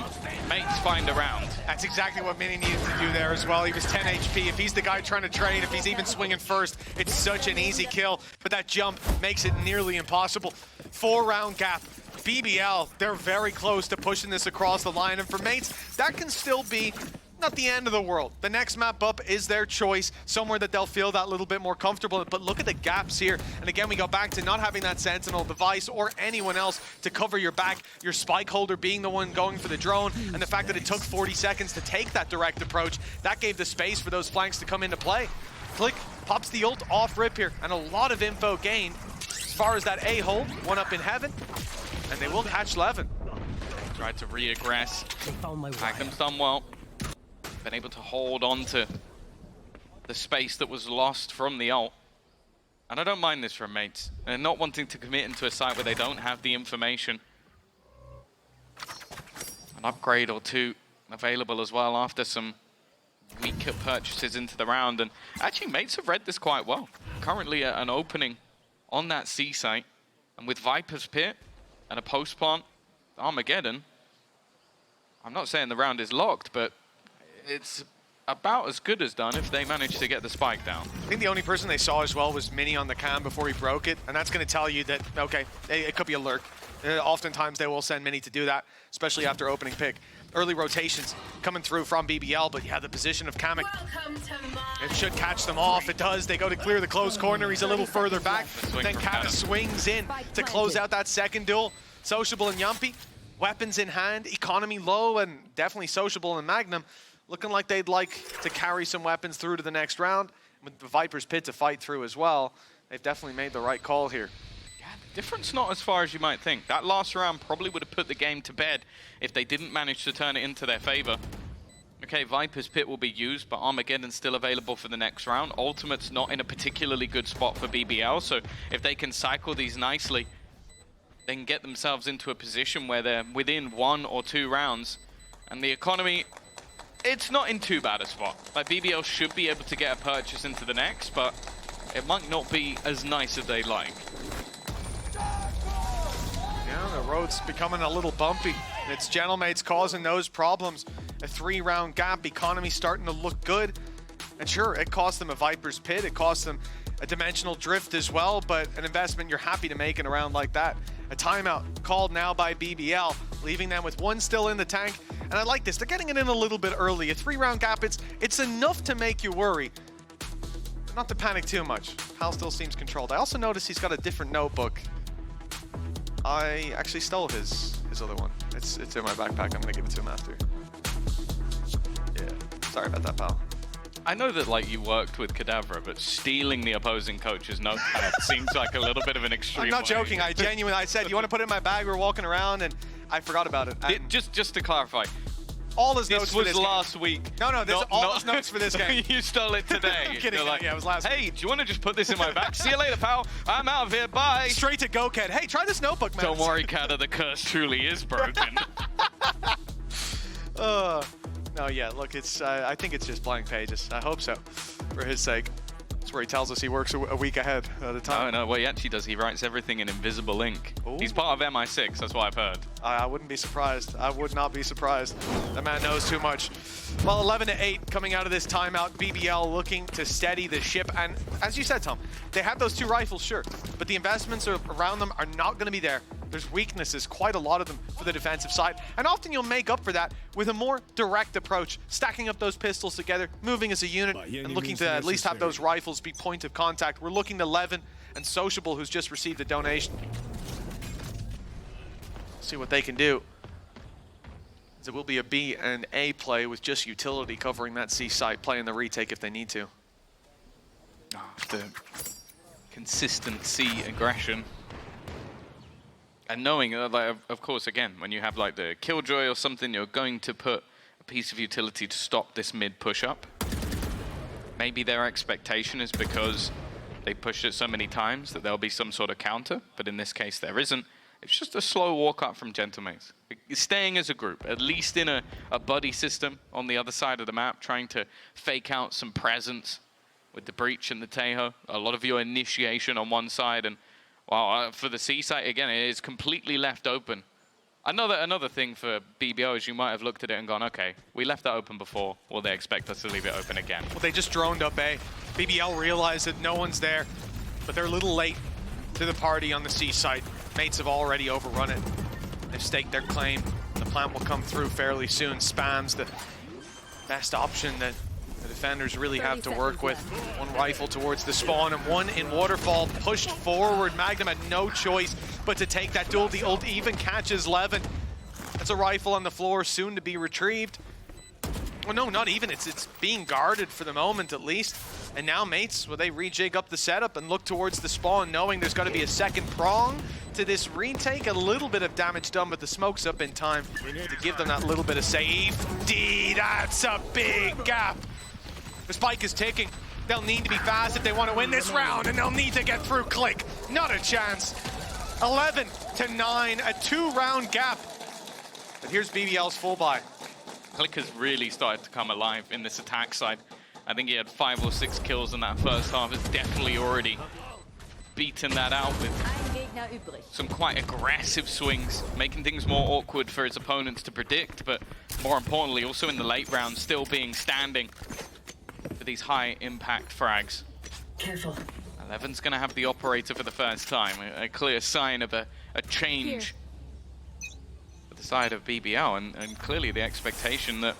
mates find a round. That's exactly what Mini needed to do there as well. He was 10 HP. If he's the guy trying to trade, if he's even swinging first, it's such an easy kill. But that jump makes it nearly impossible. 4-round gap. BBL, they're very close to pushing this across the line. And for mates, that can still be not the end of the world. The next map up is their choice, somewhere that they'll feel that little bit more comfortable. But look at the gaps here. And again, we go back to not having that sentinel device or anyone else to cover your back, your spike holder being the one going for the drone, and the fact that it took 40 seconds to take that direct approach, that gave the space for those flanks to come into play. Click pops the ult off rip here, and a lot of info gained as far as that A hold, one up in heaven, and they will catch Levin. Tried to re-aggress. Magnum's done well. Been able to hold on to the space that was lost from the ult. And I don't mind this from mates. They're not wanting to commit into a site where they don't have the information. An upgrade or two available as well after some weaker purchases into the round. And actually, mates have read this quite well. Currently an opening on that C site. And with Viper's Pit and a post-plant, Armageddon, I'm not saying the round is locked, but it's about as good as done if they manage to get the spike down. I think the only person they saw as well was Mini on the cam before he broke it, and that's going to tell you that, okay, it could be a lurk. Oftentimes they will send Mini to do that, especially after opening pick. Early rotations coming through from BBL, but yeah, the position of Kamek, it should catch them off. It does. They go to clear the close corner. He's a little further back. Then Kamek swings in to close out that second duel. Sociable and Yumpy, weapons in hand, economy low, and definitely Sociable and Magnum looking like they'd like to carry some weapons through to the next round. With the Viper's Pit to fight through as well, they've definitely made the right call here. Yeah, the difference not as far as you might think. That last round probably would have put the game to bed if they didn't manage to turn it into their favor. Okay, Viper's Pit will be used, but Armageddon's still available for the next round. Ultimate's not in a particularly good spot for BBL, so if they can cycle these nicely, they can get themselves into a position where they're within 1 or 2 rounds. And the economy, it's not in too bad a spot. Like, BBL should be able to get a purchase into the next, but it might not be as nice as they'd like. Yeah, the road's becoming a little bumpy. It's Gentlemates causing those problems. A 3-round gap, economy starting to look good. And sure, it cost them a Viper's Pit, it cost them a dimensional drift as well, but an investment you're happy to make in a round like that. A timeout called now by BBL, leaving them with 1 still in the tank. And I like this, they're getting it in a little bit early. A 3-round gap, it's enough to make you worry, but not to panic too much. Pal still seems controlled. I also noticed he's got a different notebook. I actually stole his other one. It's in my backpack. I'm gonna give it to him after. Yeah, sorry about that, pal. I know that, like, you worked with Kadavra, but stealing the opposing coach's notepad seems like a little bit of an extreme. I'm not way. joking. I said, you want to put it in my bag? We were walking around, and I forgot about it. Just to clarify, all his notes this for was this last week. No, this all his notes for this game. You stole it today. I'm kidding. You're like, yeah, it was last hey, week. do you want to just put this in my bag? See you later, pal. I'm out of here. Bye. Straight to go, Ked. Hey, try this notebook, man. Don't worry, Kada. The curse truly is broken. No, yeah, look, it's. I think it's just blank pages. I hope so, for his sake. That's where he tells us he works a week ahead at a time. Oh, no, well, he actually does. He writes everything in invisible ink. Ooh. He's part of MI6, that's what I've heard. I wouldn't be surprised. I would not be surprised. That man knows too much. Well, 11-8 coming out of this timeout. BBL looking to steady the ship. And as you said, Tom, they have those 2 rifles, sure. But the investments around them are not going to be there. There's weaknesses, quite a lot of them, for the defensive side. And often you'll make up for that with a more direct approach, stacking up those pistols together, moving as a unit, and looking to at least have those rifles be point of contact. We're looking to Levin and Sociable, who's just received a donation. See what they can do. As it will be a B and A play with just utility covering that C site, playing the retake if they need to. The consistent C aggression. And knowing, like, of course, again, when you have like the Killjoy or something, you're going to put a piece of utility to stop this mid push-up. Maybe their expectation is because they pushed it so many times that there'll be some sort of counter, but in this case there isn't. It's just a slow walk up from Gentlemates. Staying as a group, at least in a buddy system on the other side of the map, trying to fake out some presence with the Breach and the Tejo. A lot of your initiation on one side, and well, for the C site, again, it is completely left open. Another thing for BBL is you might have looked at it and gone, okay, we left that open before. Will they expect us to leave it open again? Well, they just droned up A. BBL realized that no one's there, but they're a little late to the party on the C site. Mates have already overrun it. They've staked their claim. The plant will come through fairly soon. Spams the best option that the defenders really have to work with. One rifle towards the spawn and one in Waterfall, pushed forward. Magnum had no choice but to take that duel. The ult even catches Levin. That's a rifle on the floor, soon to be retrieved. Well, no, not even. It's being guarded for the moment, at least. And now Mates, well, they rejig up the setup and look towards the spawn, knowing there's got to be a second prong to this retake. A little bit of damage done, but the smoke's up in time to give them that little bit of safety. That's a big gap. The spike is ticking. They'll need to be fast if they want to win this round, and they'll need to get through Click. Not a chance. 11-9, a 2-round gap. But here's BBL's full buy. Click has really started to come alive in this attack side. I think he had 5 or 6 kills in that first half. It's definitely already beaten that out with some quite aggressive swings, making things more awkward for his opponents to predict, but more importantly, also in the late round, still being standing for these high impact frags. Careful. 11's going to have the operator for the first time, a clear sign of a change for the side of BBL, and clearly the expectation that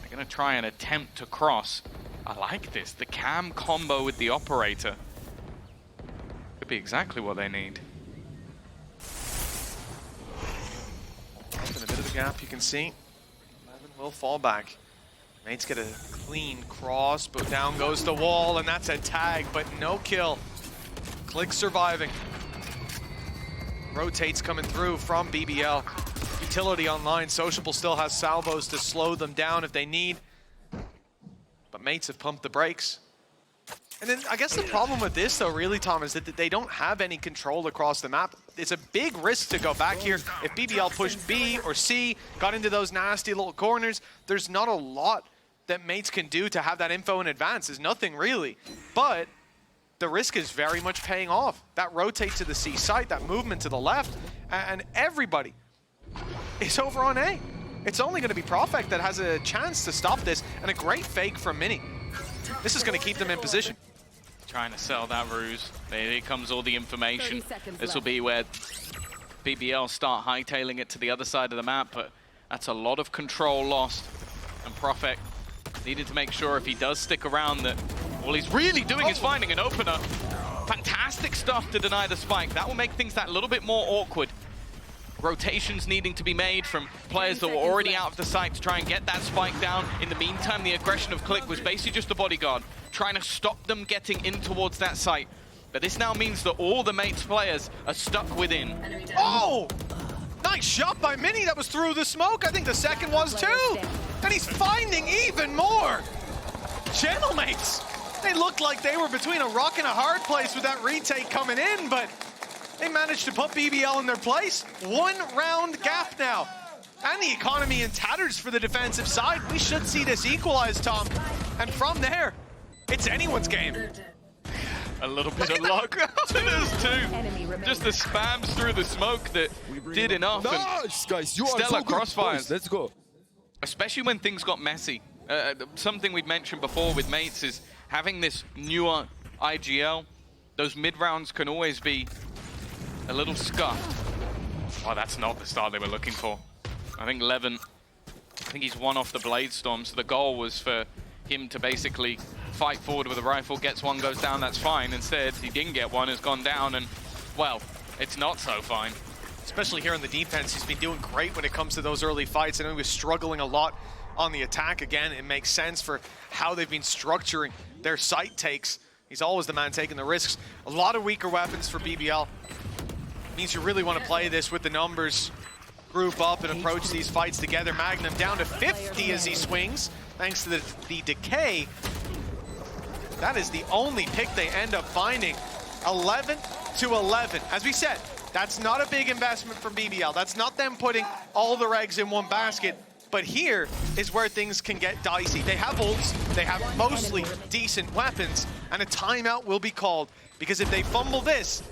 they're going to try and attempt to cross. I like this, the cam combo with the operator. Could be exactly what they need. In a bit of a gap, you can see. 11 will fall back. Mates get a clean cross, but down goes the wall, and that's a tag, but no kill. Click surviving. Rotates coming through from BBL. Utility online. Sociable still has salvos to slow them down if they need. But Mates have pumped the brakes. And then I guess the problem with this, though, really, Tom, is that they don't have any control across the map. It's a big risk to go back here. If BBL pushed B or C, got into those nasty little corners, there's not a lot that Mates can do to have that info in advance. There's nothing really. But the risk is very much paying off. That rotate to the C site, that movement to the left, and everybody is over on A. It's only going to be Profect that has a chance to stop this, and a great fake from Mini. This is going to keep them in position. Trying to sell that ruse. Here comes all the information. This will be where BBL start hightailing it to the other side of the map, but that's a lot of control lost. And Profect needed to make sure if he does stick around that all he's really doing is finding an opener. Fantastic stuff to deny the spike. That will make things that little bit more awkward. Rotations needing to be made from players that were already out of the site to try and get that spike down. In the meantime, the aggression of Click was basically just a bodyguard, trying to stop them getting in towards that site. But this now means that all the Mates players are stuck within. Oh! Nice shot by Mini. That was through the smoke. I think the second was too. And he's finding even more. Gentlemates. They looked like they were between a rock and a hard place with that retake coming in, but they managed to put BBL in their place. 1 round gap now. And the economy in tatters for the defensive side. We should see this equalize, Tom. And from there, It's anyone's game. A little bit of luck. There's two. Just the spams through the smoke that did enough. Nice, guys. You are Stellar so good. crossfires. Boys, let's go. Especially when things got messy. Something we've mentioned before with mates is having this newer IGL. Those mid rounds can always be a little scuffed. Oh, that's not the start they were looking for. I think Levin, he's one off the Blade Storm, so the goal was for him to basically fight forward with a rifle, gets one, goes down, that's fine. Instead, he didn't get one, has gone down, and, well, it's not so fine. Especially here on the defense, he's been doing great when it comes to those early fights. I know he was struggling a lot on the attack. Again, it makes sense for how they've been structuring their site takes. He's always the man taking the risks. A lot of weaker weapons for BBL. Means you really want to play this with the numbers. Group up and approach these fights together. Magnum down to 50 as he swings, thanks to the decay. That is the only pick they end up finding. 11 to 11. As we said, that's not a big investment from BBL. That's not them putting all their eggs in one basket. But here is where things can get dicey. They have ults, they have mostly decent weapons, and a timeout will be called. Because if they fumble this,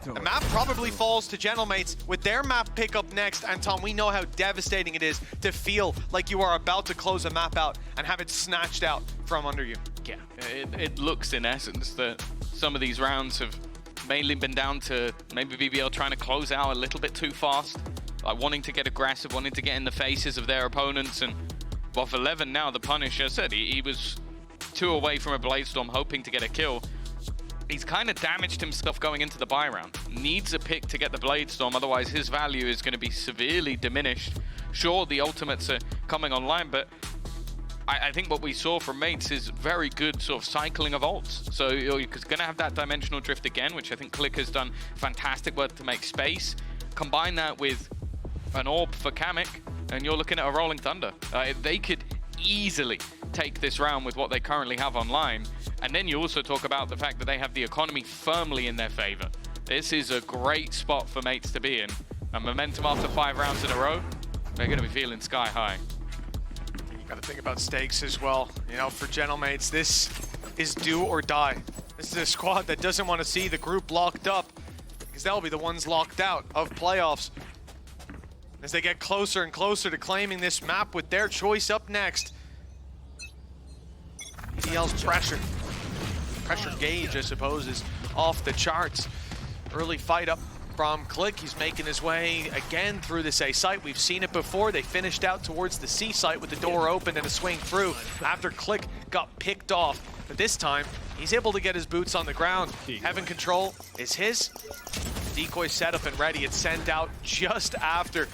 the map probably falls to Gentlemates with their map pickup next. And Tom, we know how devastating it is to feel like you are about to close a map out and have it snatched out from under you. Yeah, it looks in essence that some of these rounds have mainly been down to maybe BBL trying to close out a little bit too fast. Like wanting to get aggressive, wanting to get in the faces of their opponents. And well, for Levin now, the Punisher said he was 2 away from a Blade Storm, hoping to get a kill. He's kind of damaged himself going into the buy round. Needs a pick to get the Blade Storm, otherwise his value is going to be severely diminished. Sure, the ultimates are coming online, but I think what we saw from mates is very good sort of cycling of ults. So you're going to have that dimensional drift again, which I think Click has done fantastic work to make space. Combine that with an orb for Kamek, and you're looking at a Rolling Thunder. They could easily take this round with what they currently have online. And then you also talk about the fact that they have the economy firmly in their favor. This is a great spot for mates to be in. And momentum after 5 rounds in a row, they're going to be feeling sky high. You got to think about stakes as well. You know, for Gentlemates, this is do or die. This is a squad that doesn't want to see the group locked up, because they'll be the ones locked out of playoffs. As they get closer and closer to claiming this map with their choice up next. BBL's pressure gauge, I suppose, is off the charts. Early fight up from Click. He's making his way again through this A site. We've seen it before. They finished out towards the C site with the door open and a swing through after Click got picked off. But this time, he's able to get his boots on the ground. Heaven control is his. Decoy set up and ready. It's sent out just after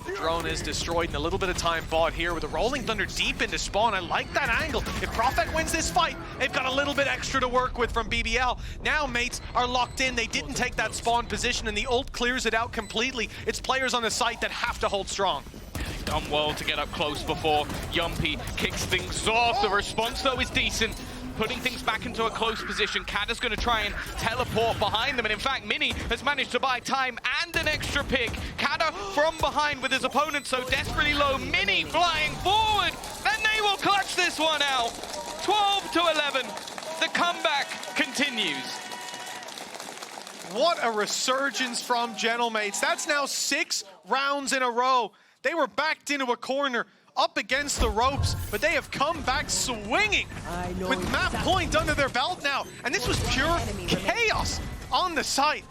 the drone is destroyed, and a little bit of time bought here with a Rolling Thunder deep into spawn. I like that angle. If Prophet wins this fight, they've got a little bit extra to work with from BBL. Now mates are locked in. They didn't take that spawn position, and the ult clears it out completely. It's players on the site that have to hold strong. Done well to get up close before Yumpy kicks things off. The response, though, is decent. Putting things back into a close position. Kata's going to try and teleport behind them. And in fact, Mini has managed to buy time and an extra pick. Kata from behind with his opponent so desperately low. Mini flying forward. And they will clutch this one out. 12 to 11. The comeback continues. What a resurgence from Gentlemates. That's now 6 rounds in a row. They were backed into a corner, up against the ropes, but they have come back swinging with map point under their belt now. And this was pure chaos on the site.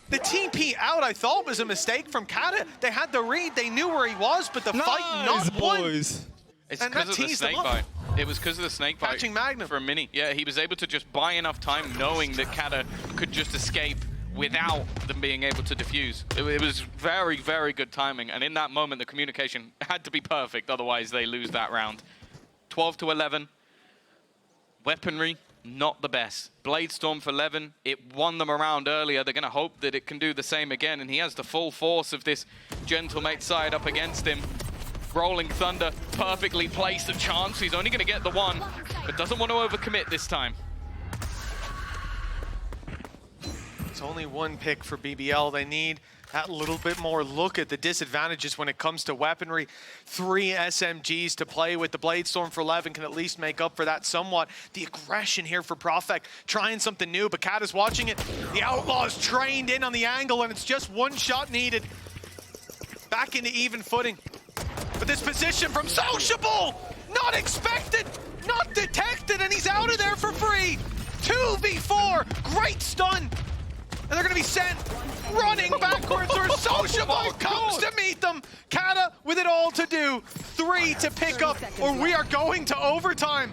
The TP out, I thought, was a mistake from Kata. They had the read, they knew where he was, but the fight not won. It's because of the snake bite. It was because of the snake bite. Catching Magnum. For a Mini. Yeah, he was able to just buy enough time knowing that Kata could just escape without them being able to defuse. It was very, very good timing, and in that moment the communication had to be perfect, otherwise they lose that round. 12 to 11. Weaponry, not the best. Blade Storm for Levin, it won them around earlier. They're going to hope that it can do the same again, and he has the full force of this Gentlemate side up against him. Rolling Thunder, perfectly placed a chance. He's only going to get the one, but doesn't want to overcommit this time. He's only one pick for BBL. They need that little bit more look at the disadvantages when it comes to weaponry. 3 SMGs to play with. The Bladestorm for 11 can at least make up for that somewhat. The aggression here for Profek, trying something new, but Cat is watching it. The Outlaws trained in on the angle, and it's just one shot needed. Back into even footing. But this position from Sociable, not expected, not detected, and he's out of there for free. 2v4, great stun. And they're gonna be sent running backwards, or Sociable comes to meet them. Kata with it all to do. 3 to pick up, or we are going to overtime.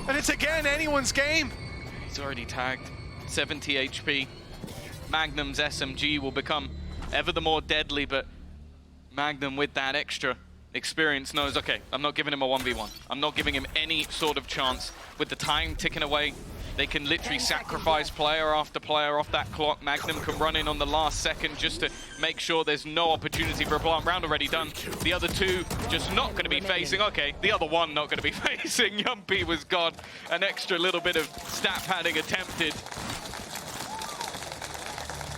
And it's again anyone's game. He's already tagged. 70 HP. Magnum's SMG will become ever the more deadly, but Magnum with that extra experience knows, okay, I'm not giving him a 1v1. I'm not giving him any sort of chance. With the time ticking away, they can literally sacrifice player after player off that clock. Magnum can run in on the last second just to make sure there's no opportunity for a plant round already done. The other 2 just not going to be facing. Okay, the other 1 not going to be facing. Yumpy was gone. An extra little bit of stat padding attempted.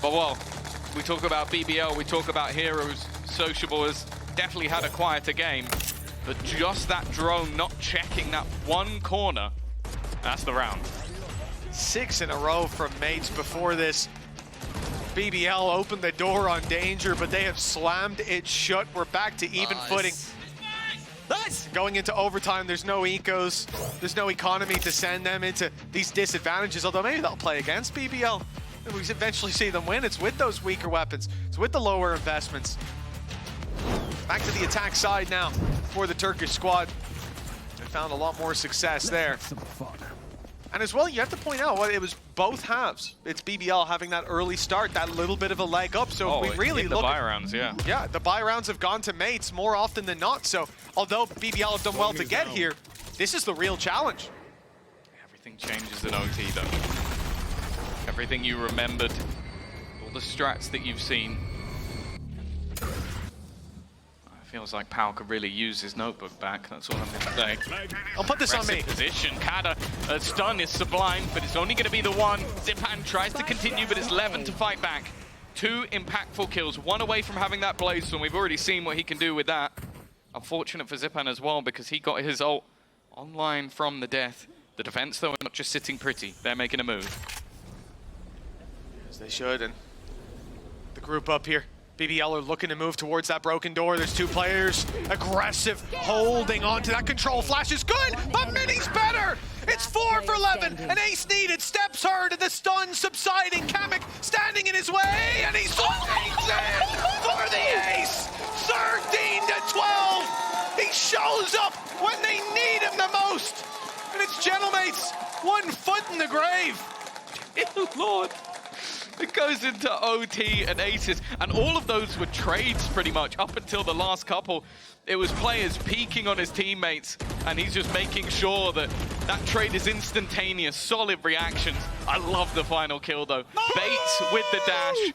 But well, we talk about BBL, we talk about heroes. Sociable has definitely had a quieter game, but just that drone not checking that one corner, that's the round. 6 in a row from mates before this. BBL opened the door on danger, but they have slammed it shut. We're back to even footing. Nice! Going into overtime, there's no ecos, there's no economy to send them into these disadvantages, although maybe they'll play against BBL. And we eventually see them win. It's with those weaker weapons. It's with the lower investments. Back to the attack side now for the Turkish squad. They found a lot more success there. And as well, you have to point out, it was both halves. It's BBL having that early start, that little bit of a leg up. So if we really look at the buy rounds, yeah. Yeah, the buy rounds have gone to mates more often than not. So although BBL have done well to get here, this is the real challenge. Everything changes in OT though. Everything you remembered, all the strats that you've seen. Feels like Pal could really use his notebook back. That's all I'm going to say. I'll put this on me. Position. Kata, stun is sublime, but it's only going to be the 1. Zipan tries to continue, but it's Levin to fight back. 2 impactful kills, 1 away from having that Bladestorm. We've already seen what he can do with that. Unfortunate for Zipan as well, because he got his ult online from the death. The defense, though, are not just sitting pretty. They're making a move. As they should, and the group up here. BBL are looking to move towards that broken door. There's 2 players, aggressive, holding on to that control. Flash is good, but Mini's better. It's 4 for 11, an ace needed. Steps heard, and the stun subsiding. Kamek standing in his way, and he swings in for the ace. 13 to 12. He shows up when they need him the most. And it's Gentlemates, 1 foot in the grave. Ew, Lord. It goes into OT and aces, and all of those were trades pretty much up until the last couple. It was players peeking on his teammates, and he's just making sure that that trade is instantaneous, solid reactions. I love the final kill though. Bates with the dash,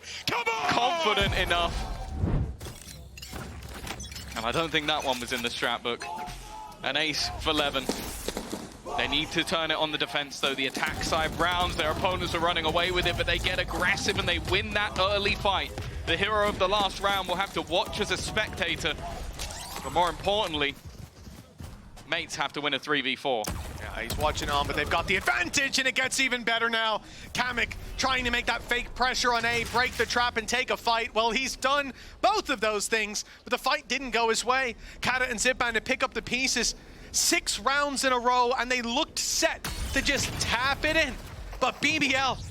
confident enough. And I don't think that one was in the strat book. An ace for Levin. They need to turn it on the defense, though. The attack side rounds, their opponents are running away with it, but they get aggressive and they win that early fight. The hero of the last round will have to watch as a spectator, but more importantly, mates have to win a 3v4. Yeah, he's watching on, but they've got the advantage, and it gets even better now. Kamek trying to make that fake pressure on A, break the trap and take a fight. Well, he's done both of those things, but the fight didn't go his way. Kata and Zipan to pick up the pieces. 6 rounds in a row, and they looked set to just tap it in. But BBL,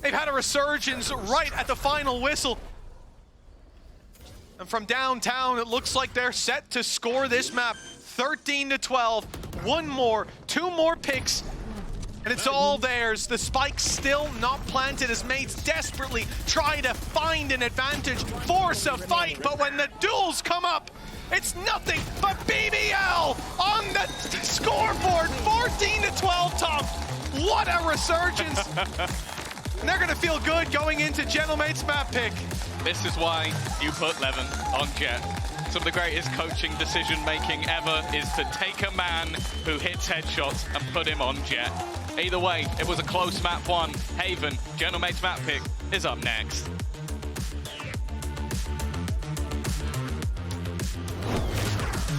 they've had a resurgence right at the final whistle. And from downtown, it looks like they're set to score this map. 13 to 12, 1 more, 2 more picks, and it's all theirs. The spike's still not planted as mates desperately try to find an advantage, force a fight, but when the duels come up, it's nothing but BBL on the scoreboard. 14 to 12, Tom. What a resurgence. And they're going to feel good going into Gentlemate's map pick. This is why you put Levin on Jet. Some of the greatest coaching decision-making ever is to take a man who hits headshots and put him on Jet. Either way, it was a close map 1. Haven, Gentlemate's map pick. is up next.